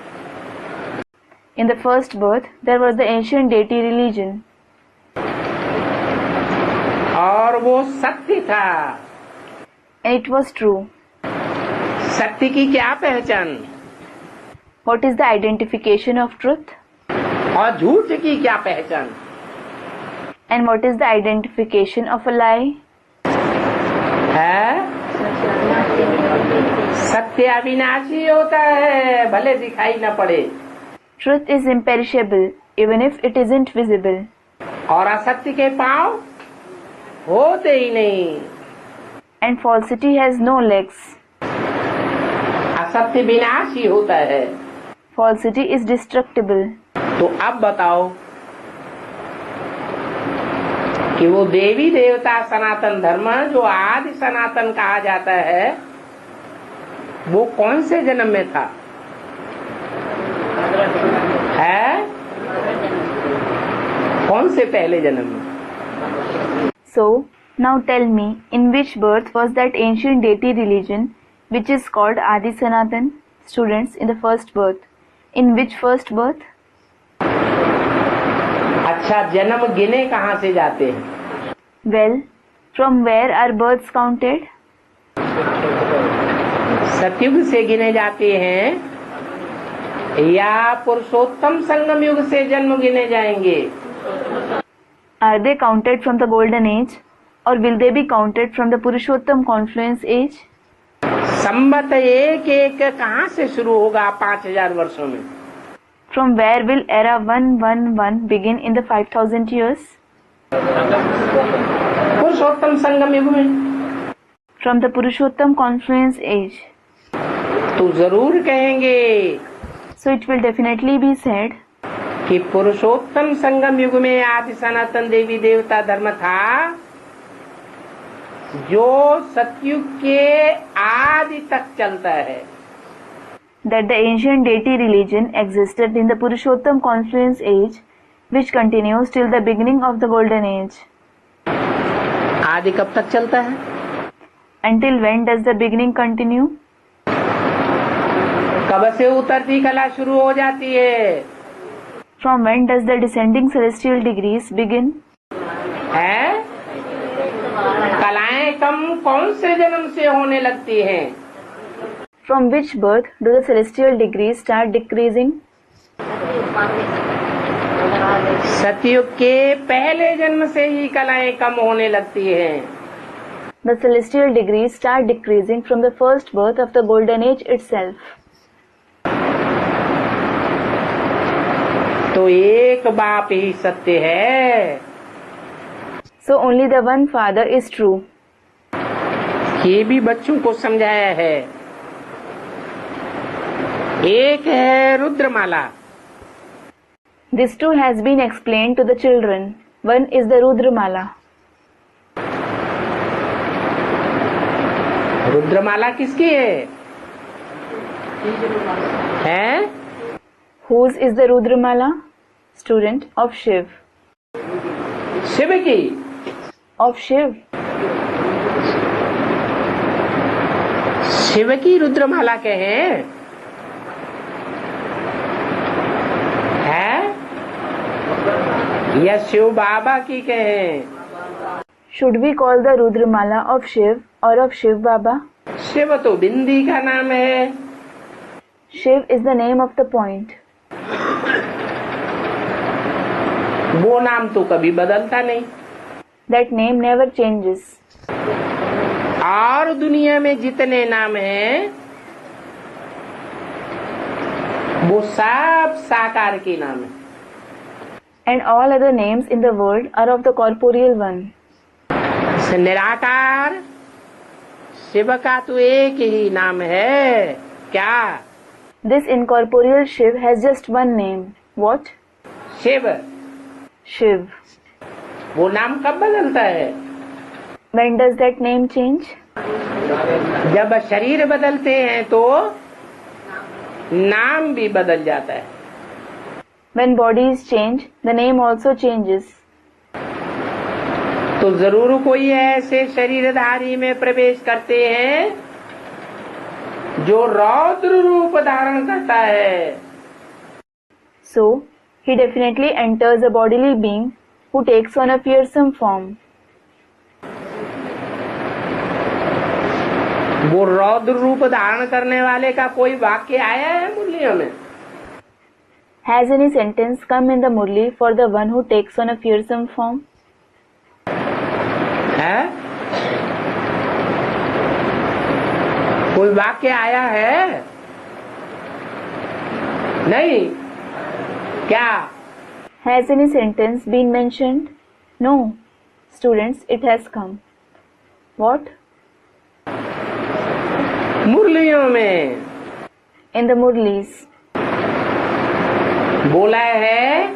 In the first birth, there was the ancient deity religion. और वो सत्य था। and it was true. सत्य की क्या पहचान? What is the identification of truth? और झूठ की क्या पहचान? And what is the identification of a lie? है सत्य अविनाशी होता है, भले दिखाई न पड़े। Truth is imperishable, even if it isn't visible. और असत्य के पांव होते ही नहीं। And falsity has no legs. असत्य विनाशी होता है। Falsity is destructible. तो अब बताओ कि वो देवी देवता सनातन धर्म जो आदि सनातन कहा जाता है, वो कौन से जन्म में था? है कौन से पहले जन्म में? So, now tell me, in which birth was that ancient deity religion which is called Adi Sanatan? Students, in the first birth. In which first birth? अच्छा, जन्म गिने कहाँ से जाते हैं? Well, from where are births counted? सतयुग से गिने जाते हैं या पुरुषोत्तम संगम युग से जन्म गिने जाएंगे? Are they counted from the golden age, or will they be counted from the Purushottam confluence age? संवत एक एक कहाँ से शुरू होगा 5000 वर्षों में? From where will era 111 begin in the 5000 years? पुरुषोत्तम संगम युग में। From the Purushottam confluence age. तो जरूर कहेंगे So it will definitely be said कि पुरुषोत्तम संगम युग में आदि सनातन देवी देवता धर्म था, जो सतयुग के आदि तक चलता है। that the ancient deity religion existed in the Purushottam confluence age, which continues till the beginning of the golden age. आदि कब तक चलता है? Until when does the beginning continue? कब से उतरती कला शुरू हो जाती है? From when does the descending celestial degrees begin? है कलाएं कम कौन से जन्म से होने लगती हैं? From which birth do the celestial degrees start decreasing? सतयुग के पहले जन्म से ही कलाएं कम होने लगती हैं। The celestial degrees start decreasing from the first birth of the golden age itself. तो एक बाप ही सत्य है। So only the one Father is true. ये भी बच्चों को समझाया है। एक है रुद्रमाला। This too has been explained to the children. One is the Rudramala. रुद्रमाला किसकी है? हैं? Whose is the Rudramala? Student, of Shiv. Shiv की। Of Shiv. शिव की रुद्रमाला कहें? है या शिव बाबा की कहें? Should we call the Rudramala of Shiv or of Shiv Baba? Shiv तो बिंदी का नाम है। Shiv is the name of the point. वो नाम तो कभी बदलता नहीं। That name never changes. और दुनिया में जितने नाम हैं, वो सब साकार के नाम है। And all other names in the world are of the corporeal one. निराकार शिव का तो एक ही नाम है। क्या? This incorporeal Shiv has just one name. What? Shiv. Shiv. वो नाम कब बदलता है? When does that name change? जब शरीर बदलते हैं तो नाम भी बदल जाता है। When bodies change, the name also changes. तो जरूर कोई ऐसे शरीरधारी में प्रवेश करते हैं जो रौद्र रूप धारण करता है। So, he definitely enters a bodily being who takes on a fearsome form. वो रौद्र रूप धारण करने वाले का कोई वाक्य आया है मुरलियों में? Has any sentence come in the Murli for the one who takes on a fearsome form? है? कोई वाक्य आया है? नहीं? क्या? Has any sentence been mentioned? No. Students, it has come. What? मुरलियों में In the Murlis. बोला है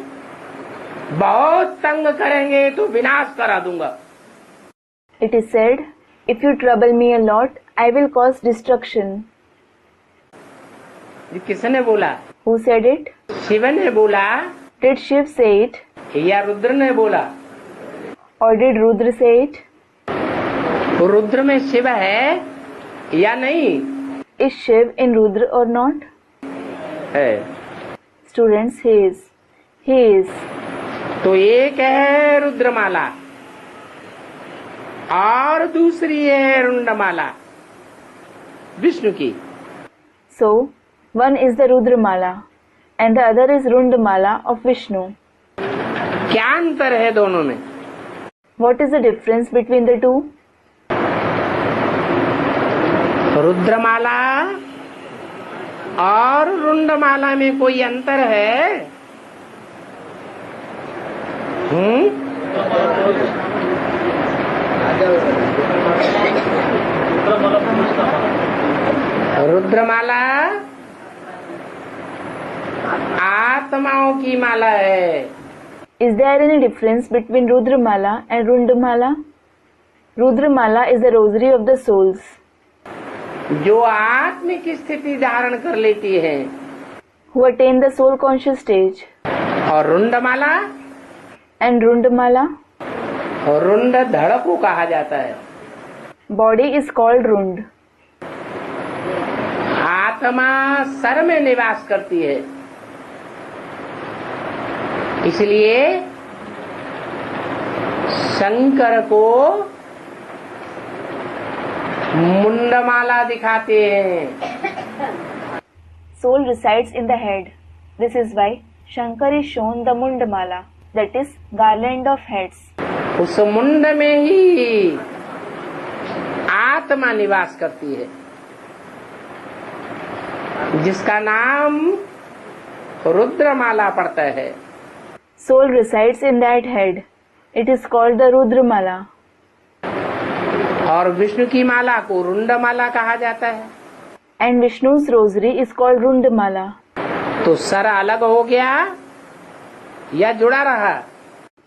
बहुत तंग करेंगे तो विनाश करा दूंगा। It is said, if you trouble me a lot, I will cause destruction. ये किसने बोला? Who said it? शिव ने बोला Did Shiv say it? या रुद्र ने बोला? Or did Rudra say it? Rudra में शिव है या नहीं? Is Shiv in Rudra or not? है। Students, he is. He is. तो एक है रुद्रमाला और दूसरी है रुंडमाला विष्णु की। So, one is the Rudramala and the other is Rundamala of Vishnu. क्या अंतर है दोनों में? What is the difference between the two? रुद्रमाला और रुंडमाला में कोई अंतर है? रुद्रमाला आत्माओं की माला है। Is there any difference between Rudramala and Rundamala? Rudramala is the rosary of the souls. जो आत्मिक स्थिति धारण कर लेती है who attain the soul conscious stage. और रुंडमाला And Rundamala, रुंड धड़ को कहा जाता है। body is called Rund. आत्मा सर में निवास करती है, इसलिए शंकर को मुंडमाला दिखाते हैं। Soul resides in the head. This is why Shankar is shown the Mundamala, that is garland of heads. उस मुंड में ही आत्मा निवास करती है, जिसका नाम रुद्रमाला पड़ता है। Soul resides in that head. It is called the Rudramala. और विष्णु की माला को रुंडमाला कहा जाता है। And Vishnu's rosary is called Rundamala. तो सर अलग हो गया या जुड़ा रहा?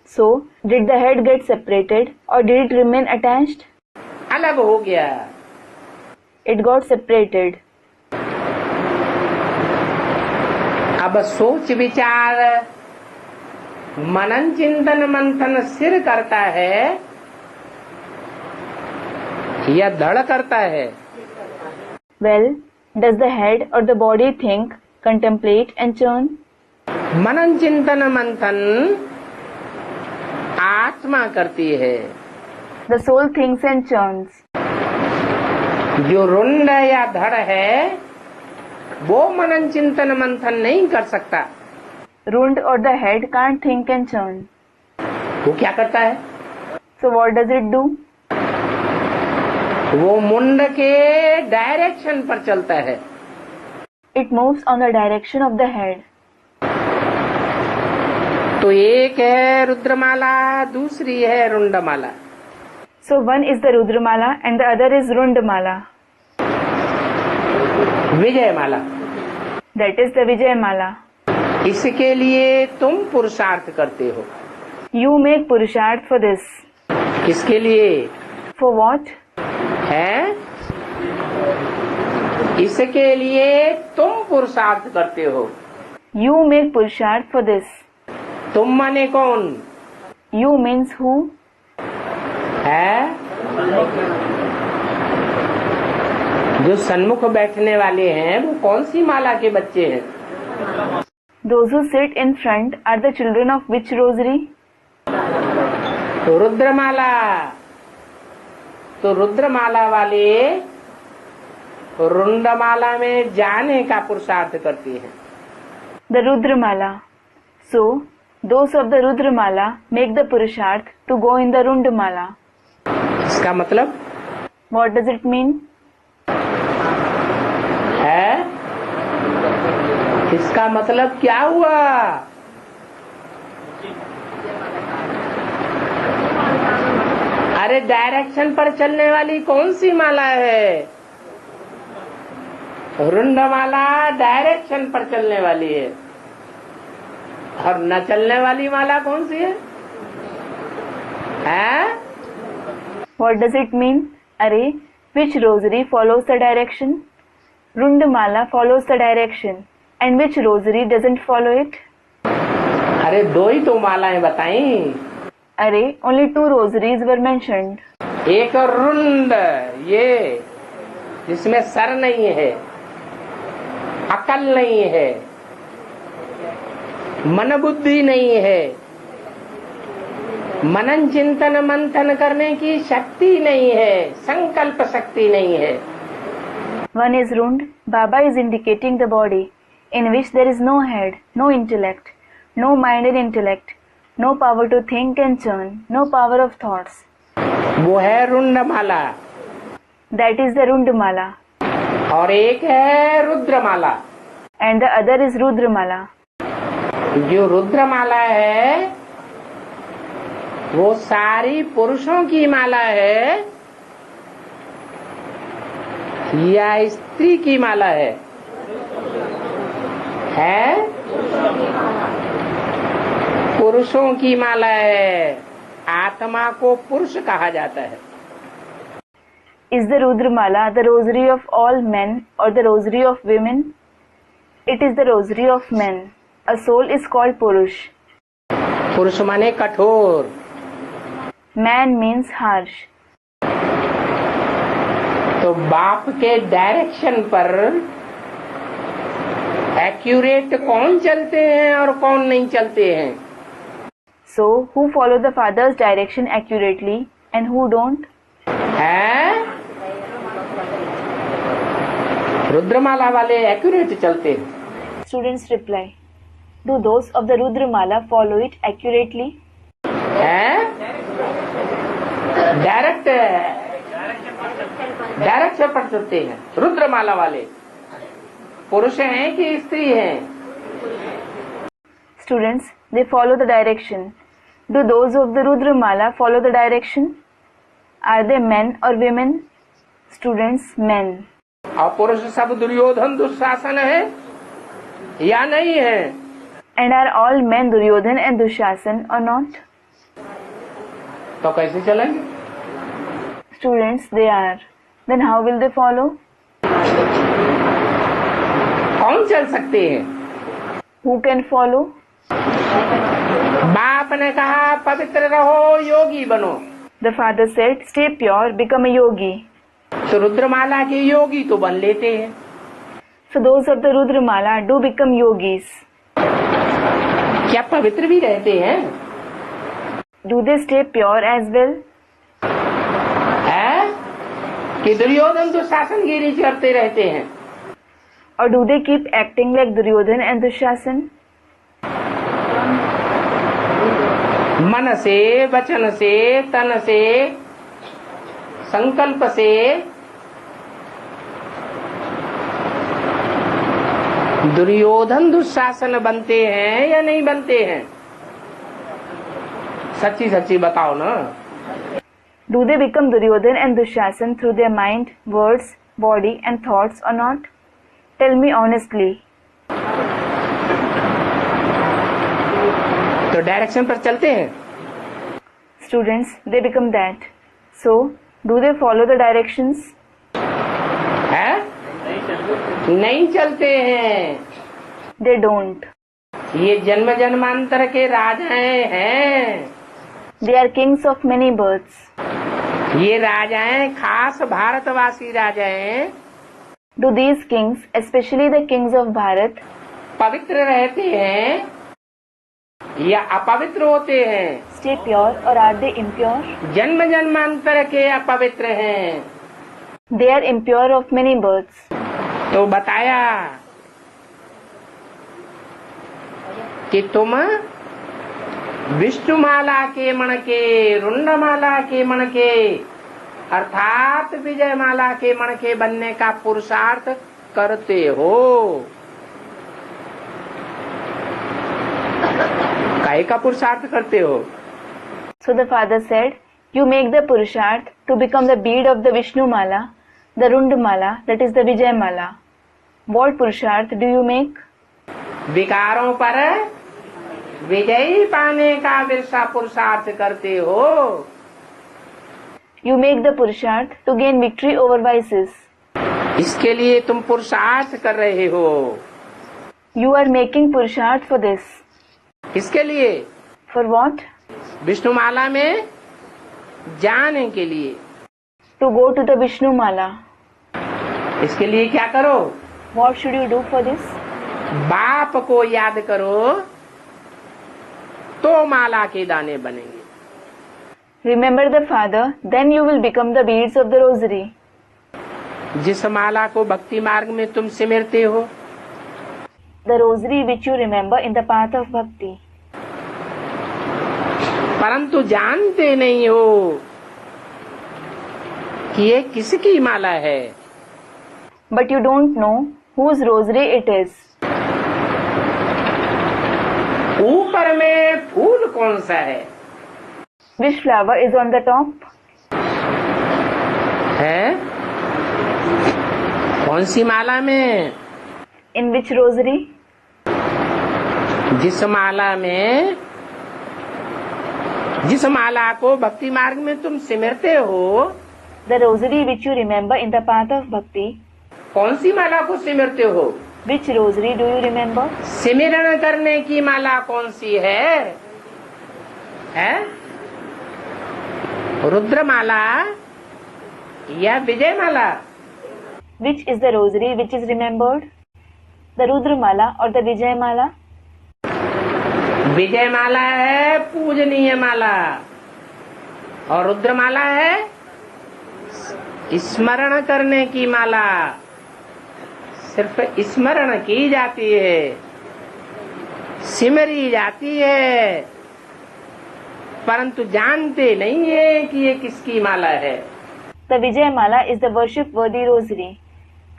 So, did the head get separated or did it remain attached? अलग हो गया। It got separated. अब सोच विचार मनन चिंतन मंथन सिर करता है या धड़ करता है? Well, does the head or the body think, contemplate and churn? मनन चिंतन मंथन आत्मा करती है। The soul thinks and churns. जो रुंड या धड़ है वो मनन चिंतन मंथन नहीं कर सकता। Rund or the head can't think and churn. वो क्या करता है? So what does it do? वो मुंड के डायरेक्शन पर चलता है। It moves on the direction of the head. तो एक है रुद्रमाला, दूसरी है रुंडमाला। So one is the Rudramala and the other is Rundamala. Vijayamala. That is the Vijayamala. इसके लिए तुम पुरुषार्थ करते हो। You make Purusharth for this. किसके लिए? For what? है? इसके लिए तुम पुरुषार्थ करते हो। You make Purusharth for this. तुम माने कौन? You means who? है? जो सन्मुख बैठने वाले हैं वो कौन सी माला के बच्चे हैं? Those who sit in front are the children of which rosary? रुद्रमाला। तो रुद्रमाला वाले रुंडमाला में जाने का पुरुषार्थ करती हैं। The Rudramala. So, those of the Rudramala make the Purusharth to go in the Rundamala. इसका मतलब What does it mean? है, इसका मतलब क्या हुआ? अरे डायरेक्शन पर चलने वाली कौन सी माला है? रुंडमाला डायरेक्शन पर चलने वाली है, और न चलने वाली माला कौन सी है? What does it mean? Array, which rosary follows the direction? Rundamala follows the direction. And which rosary doesn't follow it? अरे दो ही तो मालाएं बताई। Array, only 2 rosaries were mentioned. एक रुंड, ये जिसमें सर नहीं है, अकल नहीं है, मन बुद्धि नहीं है, मनन चिंतन मंथन करने की शक्ति नहीं है, संकल्प शक्ति नहीं है। One is Rund. Baba is indicating the body, in which there is no head, no intellect, no mind and intellect, no power to think and churn, no power of thoughts. वो है रुंडमाला। That is the Rundamala. और एक है रुद्रमाला। And the other is Rudramala. जो रुद्रमाला है वो सारी पुरुषों की माला है या स्त्री की माला है? पुरुषों की माला है। आत्मा को पुरुष कहा जाता है। Is the Rudramala the rosary of all men or the rosary of women? It is the rosary of men. A soul is called Purush. पुरुष माने कठोर। Man means harsh. तो बाप के डायरेक्शन पर एक्यूरेट कौन चलते हैं और कौन नहीं चलते हैं? So, who follow the father's direction accurately and who don't? रुद्रमाला वाले एक्यूरेट चलते हैं। Students reply. Do those of the Rudramala follow it accurately? Direct पढ़ सकते हैं। रुद्रमाला वाले पुरुष हैं कि स्त्री हैं? Students, they follow the direction. Do those of the Rudramala follow the direction? Are they men or women? Students, men. और पुरुष सब दुर्योधन दुशासन है या नहीं है? And are all men Duryodhan and Dushasan or not? तो कैसे चलेंगे? Students, they are. Then how will they follow? कौन चल सकते हैं? Who can follow? बाप ने कहा पवित्र रहो, योगी बनो। The father said, stay pure, become a yogi. तो रुद्रमाला के योगी तो बन लेते हैं। So those of the Rudramala do become yogis. क्या पवित्र भी रहते हैं? Do they stay pure as well? कि दुर्योधन दुशासनगिरी करते रहते हैं? Or do they keep acting like Duryodhan and Dushasan? मन से, वचन से, तन से, संकल्प से दुर्योधन दुशासन बनते हैं या नहीं बनते हैं? सच्ची सच्ची बताओ ना। Do they become Duryodhan and Dushasan through their mind, words, body and thoughts or not? Tell me honestly. तो डायरेक्शन पर चलते हैं। Students, they become that. So, do they follow the directions? नहीं चलते हैं। They don't. ये जन्म जन्मांतर के राजाएं हैं। They are kings of many births. ये राजाएं खास भारतवासी राजाएं Do these kings, especially the kings of Bharat, पवित्र रहते हैं या अपवित्र होते हैं? stay pure or are they impure? जन्म जन्मांतर के अपवित्र हैं। They are impure of many births. तो बताया कि तुम विष्णुमाला के मणके, रुंडमाला के मणके अर्थात विजयमाला के मणके बनने का पुरुषार्थ करते हो। काय का पुरुषार्थ करते हो? So the father said, you make the Purusharth to become the bead of the Vishnu Mala, the Rund Mala, that is the Vijay Mala. What Purusharth do you make? विकारों पर विजयी पाने का विरसा पुरुषार्थ करते हो। You make the Purusharth to gain victory over vices. इसके लिए तुम पुरुषार्थ कर रहे हो। You are making Purusharth for this. किसके लिए? For what? विष्णुमाला में जाने के लिए। To go to the Vishnu Mala. इसके लिए क्या करो? What should you do for this? बाप को याद करो तो माला के दाने बनेंगे। Remember the father, then you will become the beads of the rosary. जिस माला को भक्ति मार्ग में तुम सिमरते हो, The rosary which you remember in the path of bhakti. परंतु जानते नहीं हो कि ये किसकी माला है। But you don't know whose rosary it is. ऊपर में फूल कौन सा है? Which flower is on the top? है कौन सी माला में? In which rosary? जिस माला को भक्ति मार्ग में तुम सिमरते हो, The rosary which you remember in the path of bhakti. कौन सी माला को सिमरते हो? Which rosary do you remember? सिमरन करने की माला कौन सी है? रुद्रमाला या विजय माला? Which is the rosary which is remembered? The Rudra Mala or the Vijay Mala? विजय माला है पूजनीय माला और रुद्र माला है स्मरण करने की माला। सिर्फ स्मरण की जाती है, सिमरी जाती है, परंतु जानते नहीं है कि ये किसकी माला है। The Vijay Mala is the worship-worthy rosary,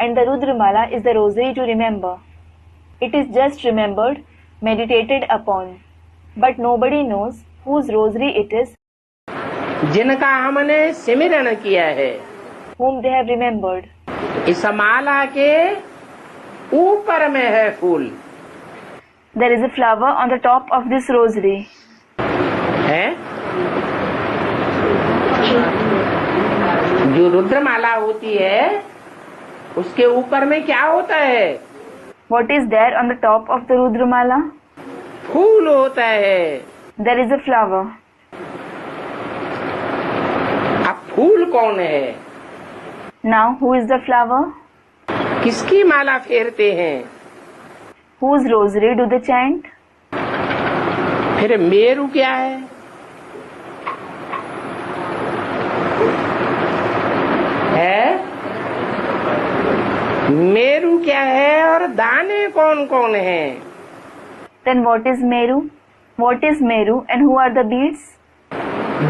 and the Rudra Mala is the rosary to remember. It is just remembered, meditated upon, but nobody knows whose rosary it is, जिनका हमने सिमरन किया है, whom they have remembered. इस माला के ऊपर में है फूल। There is a flower on the top of this rosary. है जो रुद्रमाला होती है उसके ऊपर में क्या होता है? What is there on the top of the Rudra Mala? फूल होता है। There is a flower. अब फूल कौन है? Now, who is the flower? किसकी माला फेरते हैं? Whose rosary do they chant? फिर मेरू क्या है? मेरू क्या है और दाने कौन कौन है? Then what is Meru? What is Meru and who are the beads?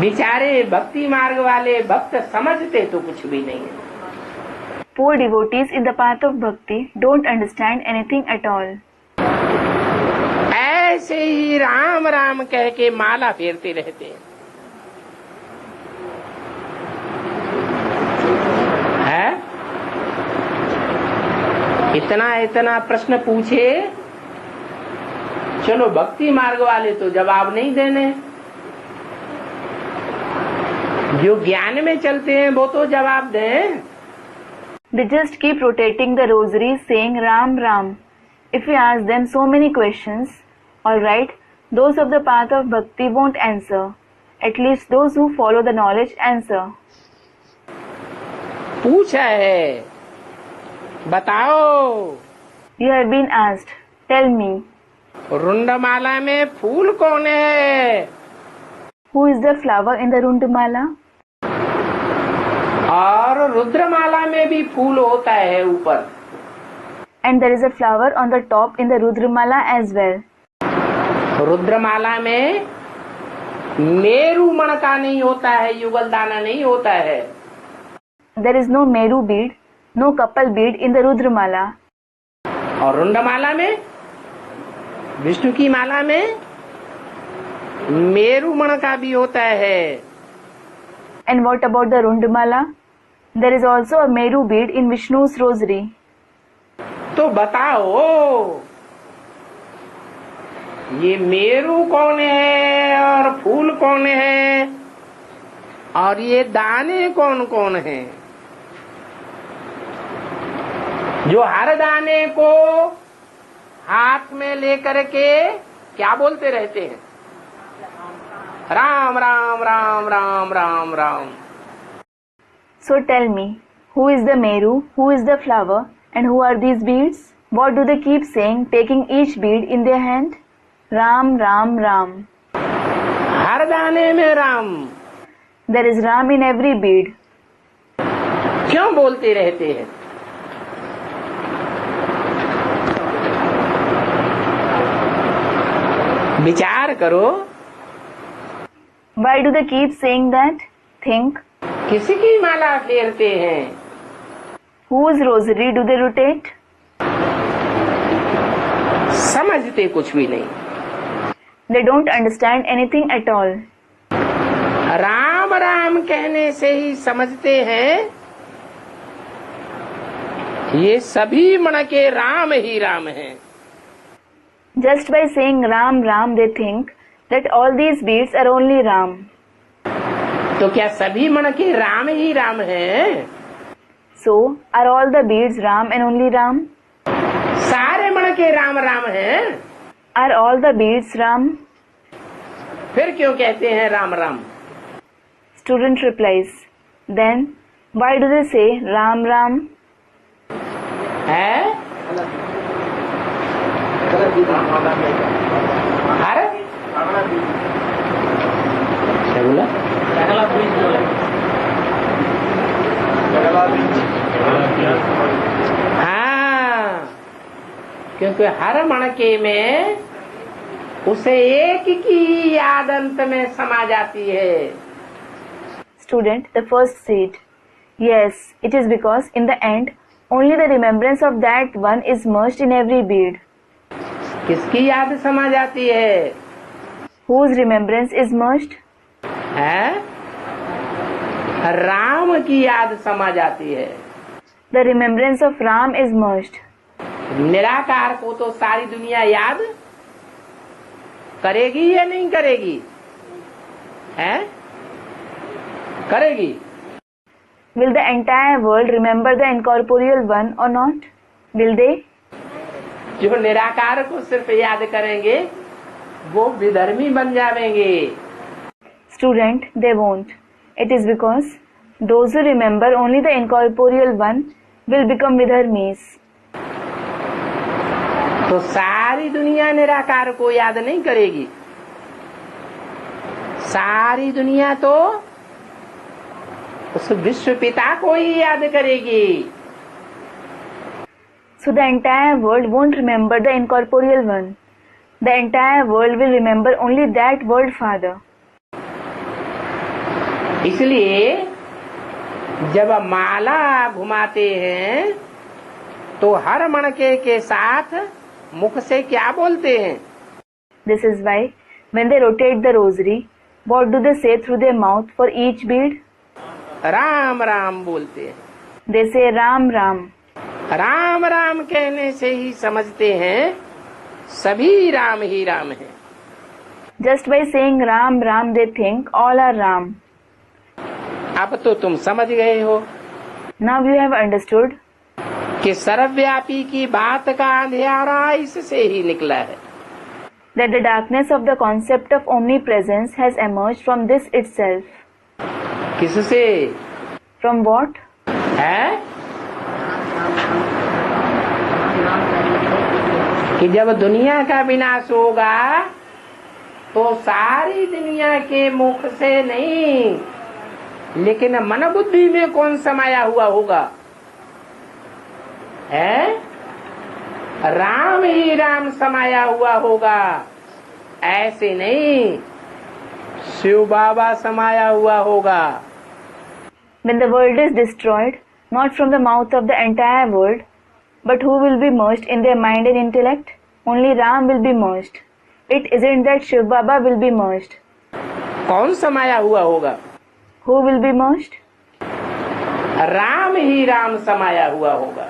बेचारे भक्ति मार्ग वाले भक्त समझते तो कुछ भी नहीं है। Poor devotees in the path of bhakti don't understand anything at all. ऐसे ही राम राम कह के माला फेरते रहते हैं। इतना प्रश्न पूछे, चलो भक्ति मार्ग वाले तो जवाब नहीं देने, जो ज्ञान में चलते हैं वो तो जवाब दें। They just keep rotating the rosary saying Ram Ram. If we ask them so many questions, alright, those of the path of bhakti won't answer. At least those who follow the knowledge answer. पूछा है, बताओ। You have been asked, tell me. रुंडमाला में फूल कौन है? Who is the flower in the Rundamala? और और रुद्रमाला में भी फूल होता है ऊपर, And there is a flower on the top in the Rudramala as well. रुद्रमाला में मेरू मणका नहीं होता है, युगल दाना नहीं होता है। There is no Meru bead, no Kapal bead in the Rudramala. और रुंडमाला में, विष्णु की माला में मेरू मणका भी होता है। And what about the Rundamala? There is also a Meru bead in Vishnu's rosary. तो बताओ ये मेरू कौन है और फूल कौन है और ये दाने कौन कौन है जो हर दाने को हाथ में लेकर के क्या बोलते रहते हैं? Ram Ram Ram Ram Ram Ram. So tell me, who is the Meru, who is the flower, and who are these beads? What do they keep saying, taking each bead in their hand? Ram, Ram, Ram. हर दाने में Ram. There is Ram in every bead. क्यों बोलते रहते हैं? विचार करो। Why do they keep saying that? Think. किसकी माला फेरते हैं? Whose rosary do they rotate? समझते कुछ भी नहीं। They don't understand anything at all. Ram Ram कहने से ही समझते हैं ये सभी मन के राम ही राम हैं। Just by saying Ram, Ram, they think that all these beads are only Ram. तो क्या सभी मन के राम ही राम हैं? So, are all the beads Ram and only Ram? सारे मन के राम राम हैं? Are all the beads Ram? फिर क्यों कहते हैं Ram Ram? Student replies, then why do they say Ram, Ram? है? अरे क्या बोला? हाँ, क्योंकि हर मणके में उसे एक की याद अंत में समा जाती है। Student, the first said, yes, it is because in the end only the remembrance of that one is merged in every bead. किसकी याद समा जाती है? Whose remembrance is merged? है? राम की याद समा जाती है। The remembrance of Ram is merged. निराकार को तो सारी दुनिया याद करेगी या नहीं करेगी? है? करेगी। Will the entire world remember the incorporeal one or not? Will they? जो निराकार को सिर्फ याद करेंगे वो विधर्मी बन जाएंगे। Student, they won't. It is because those who remember only the incorporeal one will become vidharmis. तो सारी दुनिया निराकार को याद नहीं करेगी, सारी दुनिया तो उस विश्व पिता को ही याद करेगी। So the entire world won't remember the incorporeal one. The entire world will remember only that world Father. इसलिए जब माला घुमाते हैं तो हर मणके के साथ मुख से क्या बोलते हैं? This is why when they rotate the rosary, what do they say through their mouth for each bead? Ram Ram बोलते हैं। They say Ram, Ram. Ram Ram कहने से ही समझते हैं सभी राम ही राम हैं। Just by saying Ram, Ram, they think all are Ram. अब तो तुम समझ गए हो Now you have understood कि सर्वव्यापी की बात का अंधेरा इससे ही निकला है। that the darkness of the concept of omnipresence has emerged from this itself. किससे? From what? है कि जब दुनिया का विनाश होगा तो सारी दुनिया के मुख से नहीं, लेकिन मन बुद्धि में कौन समाया हुआ होगा? है राम ही राम समाया हुआ होगा, ऐसे नहीं शिव बाबा समाया हुआ होगा। When the world is destroyed, not from the mouth of the entire world, but who will be merged in their mind and intellect? Only Ram will be merged. It isn't that Shiv Baba will be merged. कौन समाया हुआ होगा? Who will be merged? Ram ही राम समाया हुआ होगा।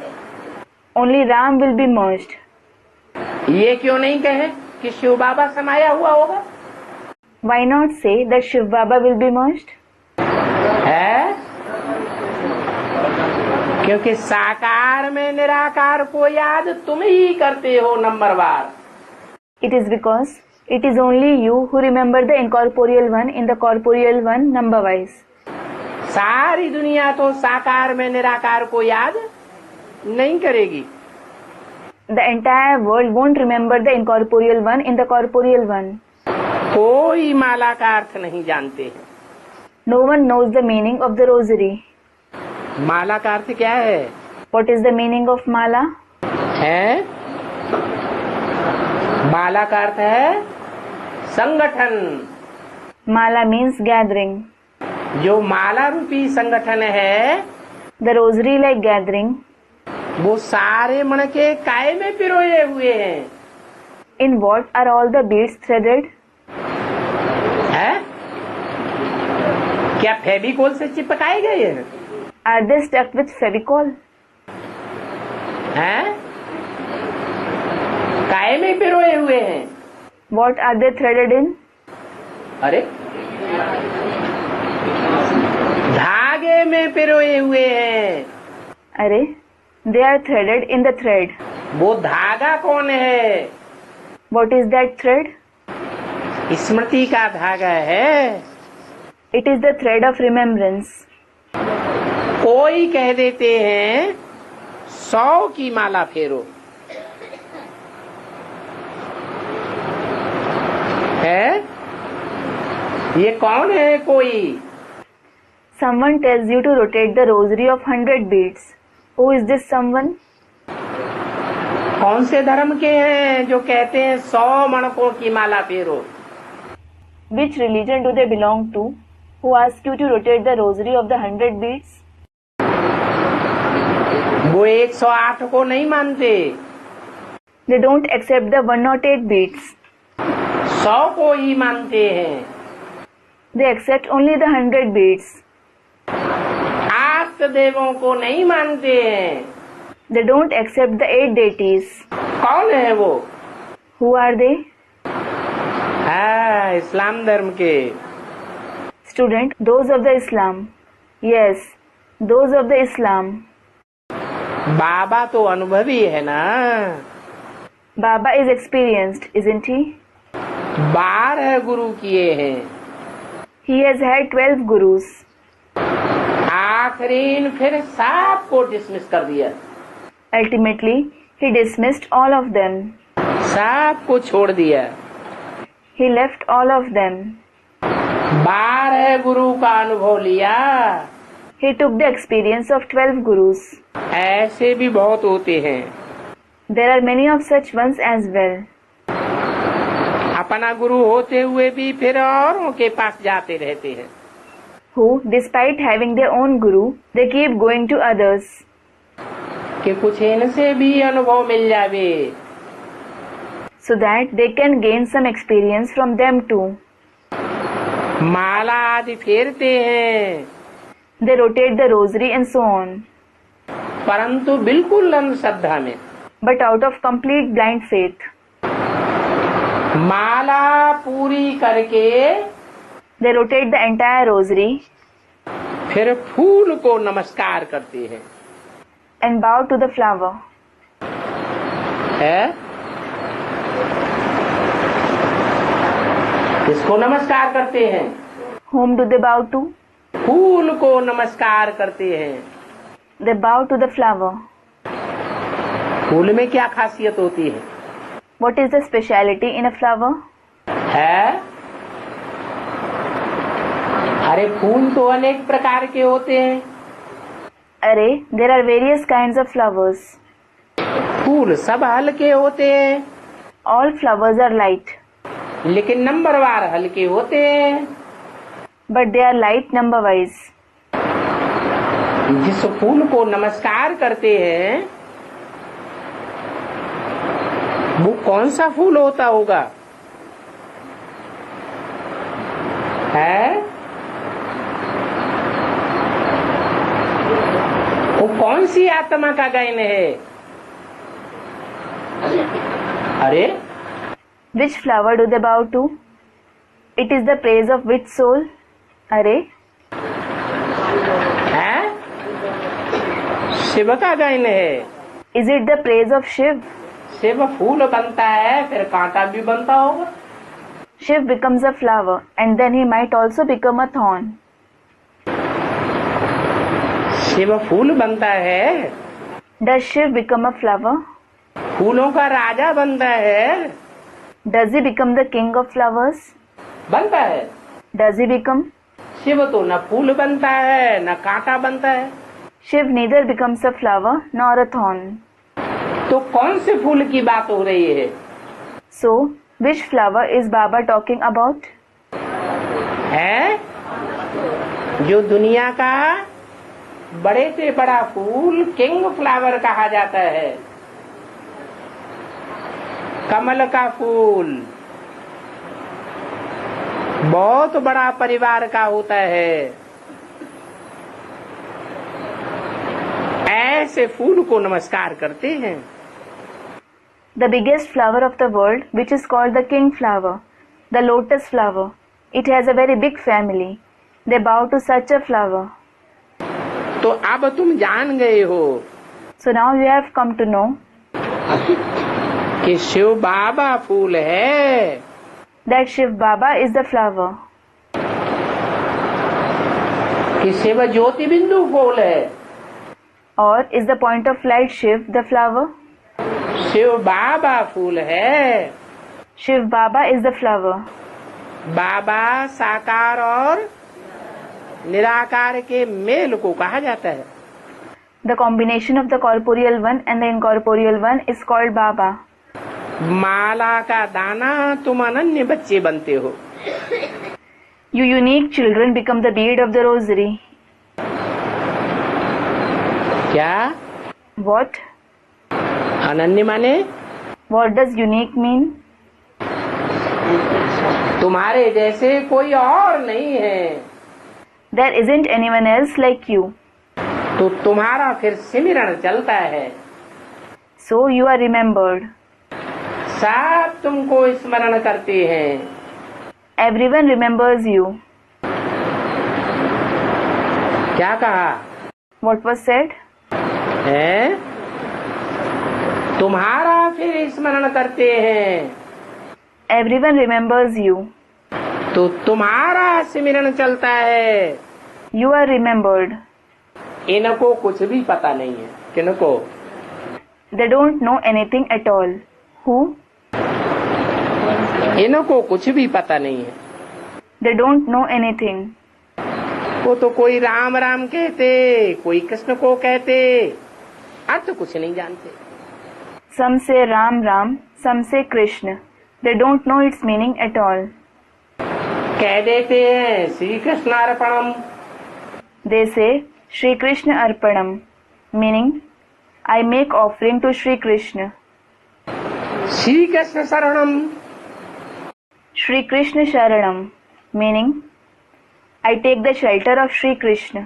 Only Ram will be merged. ये क्यों नहीं कहे कि शिव बाबा समाया हुआ होगा? Why not say that Shiv Baba will be merged? है क्योंकि साकार में निराकार को याद तुम ही करते हो नंबरवार। It is because it is only you who remember the incorporeal one in the corporeal one number-wise. सारी दुनिया तो साकार में निराकार को याद नहीं करेगी। The entire world won't remember the incorporeal one in the corporeal one. कोई माला का अर्थ नहीं जानते। No one knows the meaning of the rosary. माला का अर्थ क्या है? What is the meaning of mala? है माला का अर्थ है संगठन। Mala means gathering. जो माला रूपी संगठन है, The rosary like gathering, वो सारे मन के काय में पिरोए हुए हैं। in what are all the beads threaded? है क्या फेविकोल से चिपकाए गए हैं? Are they stuck with Fevicol? हैं काय में पिरोए हुए हैं? What are they threaded in? अरे धागे में पिरोए हुए हैं। अरे, they are threaded in the thread. वो धागा कौन है? What is that thread? स्मृति का धागा है। It is the thread of remembrance. कोई कह देते हैं 100 की माला फेरो, है ये कौन है? कोई Someone tells you to rotate the rosary of 100 beads. Who is this someone? कौन से धर्म के हैं जो कहते हैं 100 मणकों की माला फेरो? Which religion do they belong to? Who ask you to rotate the rosary of the 100 beads? वो 108 को नहीं मानते। They don't accept the 108 beads. 100 को ही मानते हैं। They accept only the 100 beads. आठ देवों को नहीं मानते हैं। They don't accept the 8 deities. कौन है वो? Who are they? हाँ, इस्लाम धर्म के। Student, those of the Islam. Yes, those of the Islam. बाबा तो अनुभवी है ना। Baba is experienced, isn't he? 12 गुरु किए हैं। He has had 12 gurus. आखिरीन फिर सबको डिसमिस कर दिया। Ultimately, he dismissed all of them. सबको छोड़ दिया। He left all of them. 12 गुरु का अनुभव लिया। He took the experience of 12 gurus. ऐसे भी बहुत होते हैं। There are many of such ones as well. अपना गुरु होते हुए भी फिर औरों के पास जाते रहते हैं। Who, despite having their own guru, they keep going to others. कि कुछ इनसे भी अनुभव मिल जावे। So that they can gain some experience from them too. माला आदि फेरते हैं, They rotate the rosary and so on. परंतु बिल्कुल अंधश्रद्धा में। But out of complete blind faith. माला पूरी करके They rotate the entire rosary फिर फूल को नमस्कार करते हैं। and bow to the flower. है किसको नमस्कार करते हैं? Whom do they bow to? फूल को नमस्कार करते हैं। They bow to the flower. फूल में क्या खासियत होती है? What is the speciality in a flower? है अरे फूल तो अनेक प्रकार के होते हैं। अरे there are various kinds of flowers. फूल सब हल्के होते हैं, All flowers are light, लेकिन नंबरवार हल्के होते हैं। but they are light number wise. जिस फूल को नमस्कार करते हैं वो कौन सा फूल होता होगा? है वो कौन सी आत्मा का गायन है? अरे Which flower do they bow to? It is the praise of which soul? अरे है शिव का गायन है। is it the praise of Shiv? Shiv फूल बनता है, फिर कांटा भी बनता होगा। Shiv becomes a flower and then he might also become a thorn. Shiv फूल बनता है, Does Shiv become a flower? फूलों का राजा बनता है। Does he become the king of flowers? बनता है। Does he become? शिव तो न फूल बनता है न कांटा बनता है। Shiv neither becomes a flower nor a thorn. तो कौन से फूल की बात हो रही है? So, which flower is Baba talking about? है जो दुनिया का बड़े से बड़ा फूल किंग फ्लावर कहा जाता है। कमल का फूल बहुत बड़ा परिवार का होता है। ऐसे फूल को नमस्कार करते हैं। The biggest flower of the world, which is called the king flower, the lotus flower. It has a very big family. They bow to such a flower. तो अब तुम जान गए हो So now you have come to know कि शिव बाबा फूल है। that Shiv Baba is the flower, कि शिव ज्योति बिंदु फूल है। or is the point of light Shiv the flower? Shiv बाबा फूल है। Shiv Baba is the flower. बाबा साकार और निराकार के मेल को कहा जाता है। The combination of the corporeal one and the incorporeal one is called Baba. माला का दाना तुम अनन्य बच्चे बनते हो। You unique children become the bead of the rosary. क्या What? अनन्य माने? What does unique mean? तुम्हारे जैसे कोई और नहीं है। There isn't anyone else like you. तो तुम्हारा फिर सिमरण चलता है। So you are remembered. सब तुमको स्मरण करते हैं। Everyone remembers you. क्या कहा? What was said? है तुम्हारा फिर स्मरण करते हैं। Everyone remembers you. तो तुम्हारा सिमरण चलता है। You are remembered. इनको कुछ भी पता नहीं है। किनको? They don't know anything at all. Who? इनको कुछ भी पता नहीं है। They don't know anything. वो तो कोई राम राम कहते, कोई कृष्ण को कहते, अर्थ कुछ नहीं जानते। Some say Ram Ram, some say Krishna. They don't know its meaning at all. कह देते हैं Shri Krishna अर्पणम। They say Shri Krishna Arpanam, meaning I make offering to Shri Krishna. Shri Krishna शरणम। Shri Krishna Sharanam, meaning I take the shelter of Shri Krishna.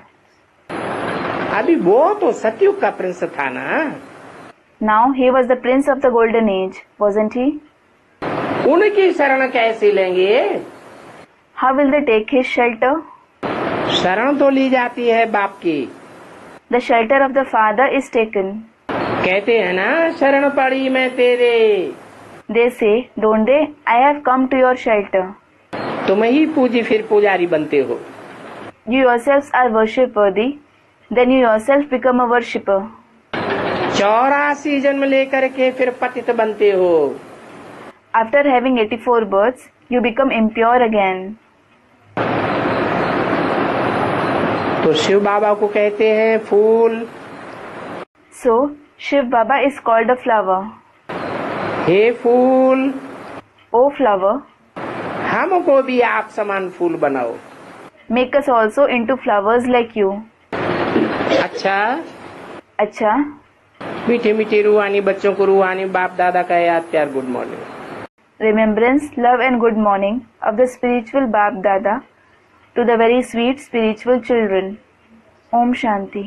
अभी वो तो सतयुग का Prince था ना। Now he was the prince of the golden age, wasn't he? उनकी शरण कैसे लेंगे? How will they take his shelter? शरण तो ली जाती है बाप की। The shelter of the father is taken. कहते हैं ना शरण पड़ी मैं तेरे। They say, don't they? I have come to your shelter. तुम ही पूजी फिर पुजारी बनते हो। You yourselves are worship worthy. Then you yourself become a worshipper. 84 जन्म लेकर के फिर पतित बनते हो। After having 84 births, you become impure again. तो शिव बाबा को कहते हैं फूल। So, Shiv Baba is called a flower. Hey fool, O flower, हमको भी आप समान फूल बनाओ। make us also into flowers like you. अच्छा, अच्छा, मीठे मीठे रूहानी बच्चों को रूहानी बाप दादा का याद प्यार good morning. remembrance, love and good morning of the spiritual Bap Dada to the very sweet spiritual children. Om Shanti.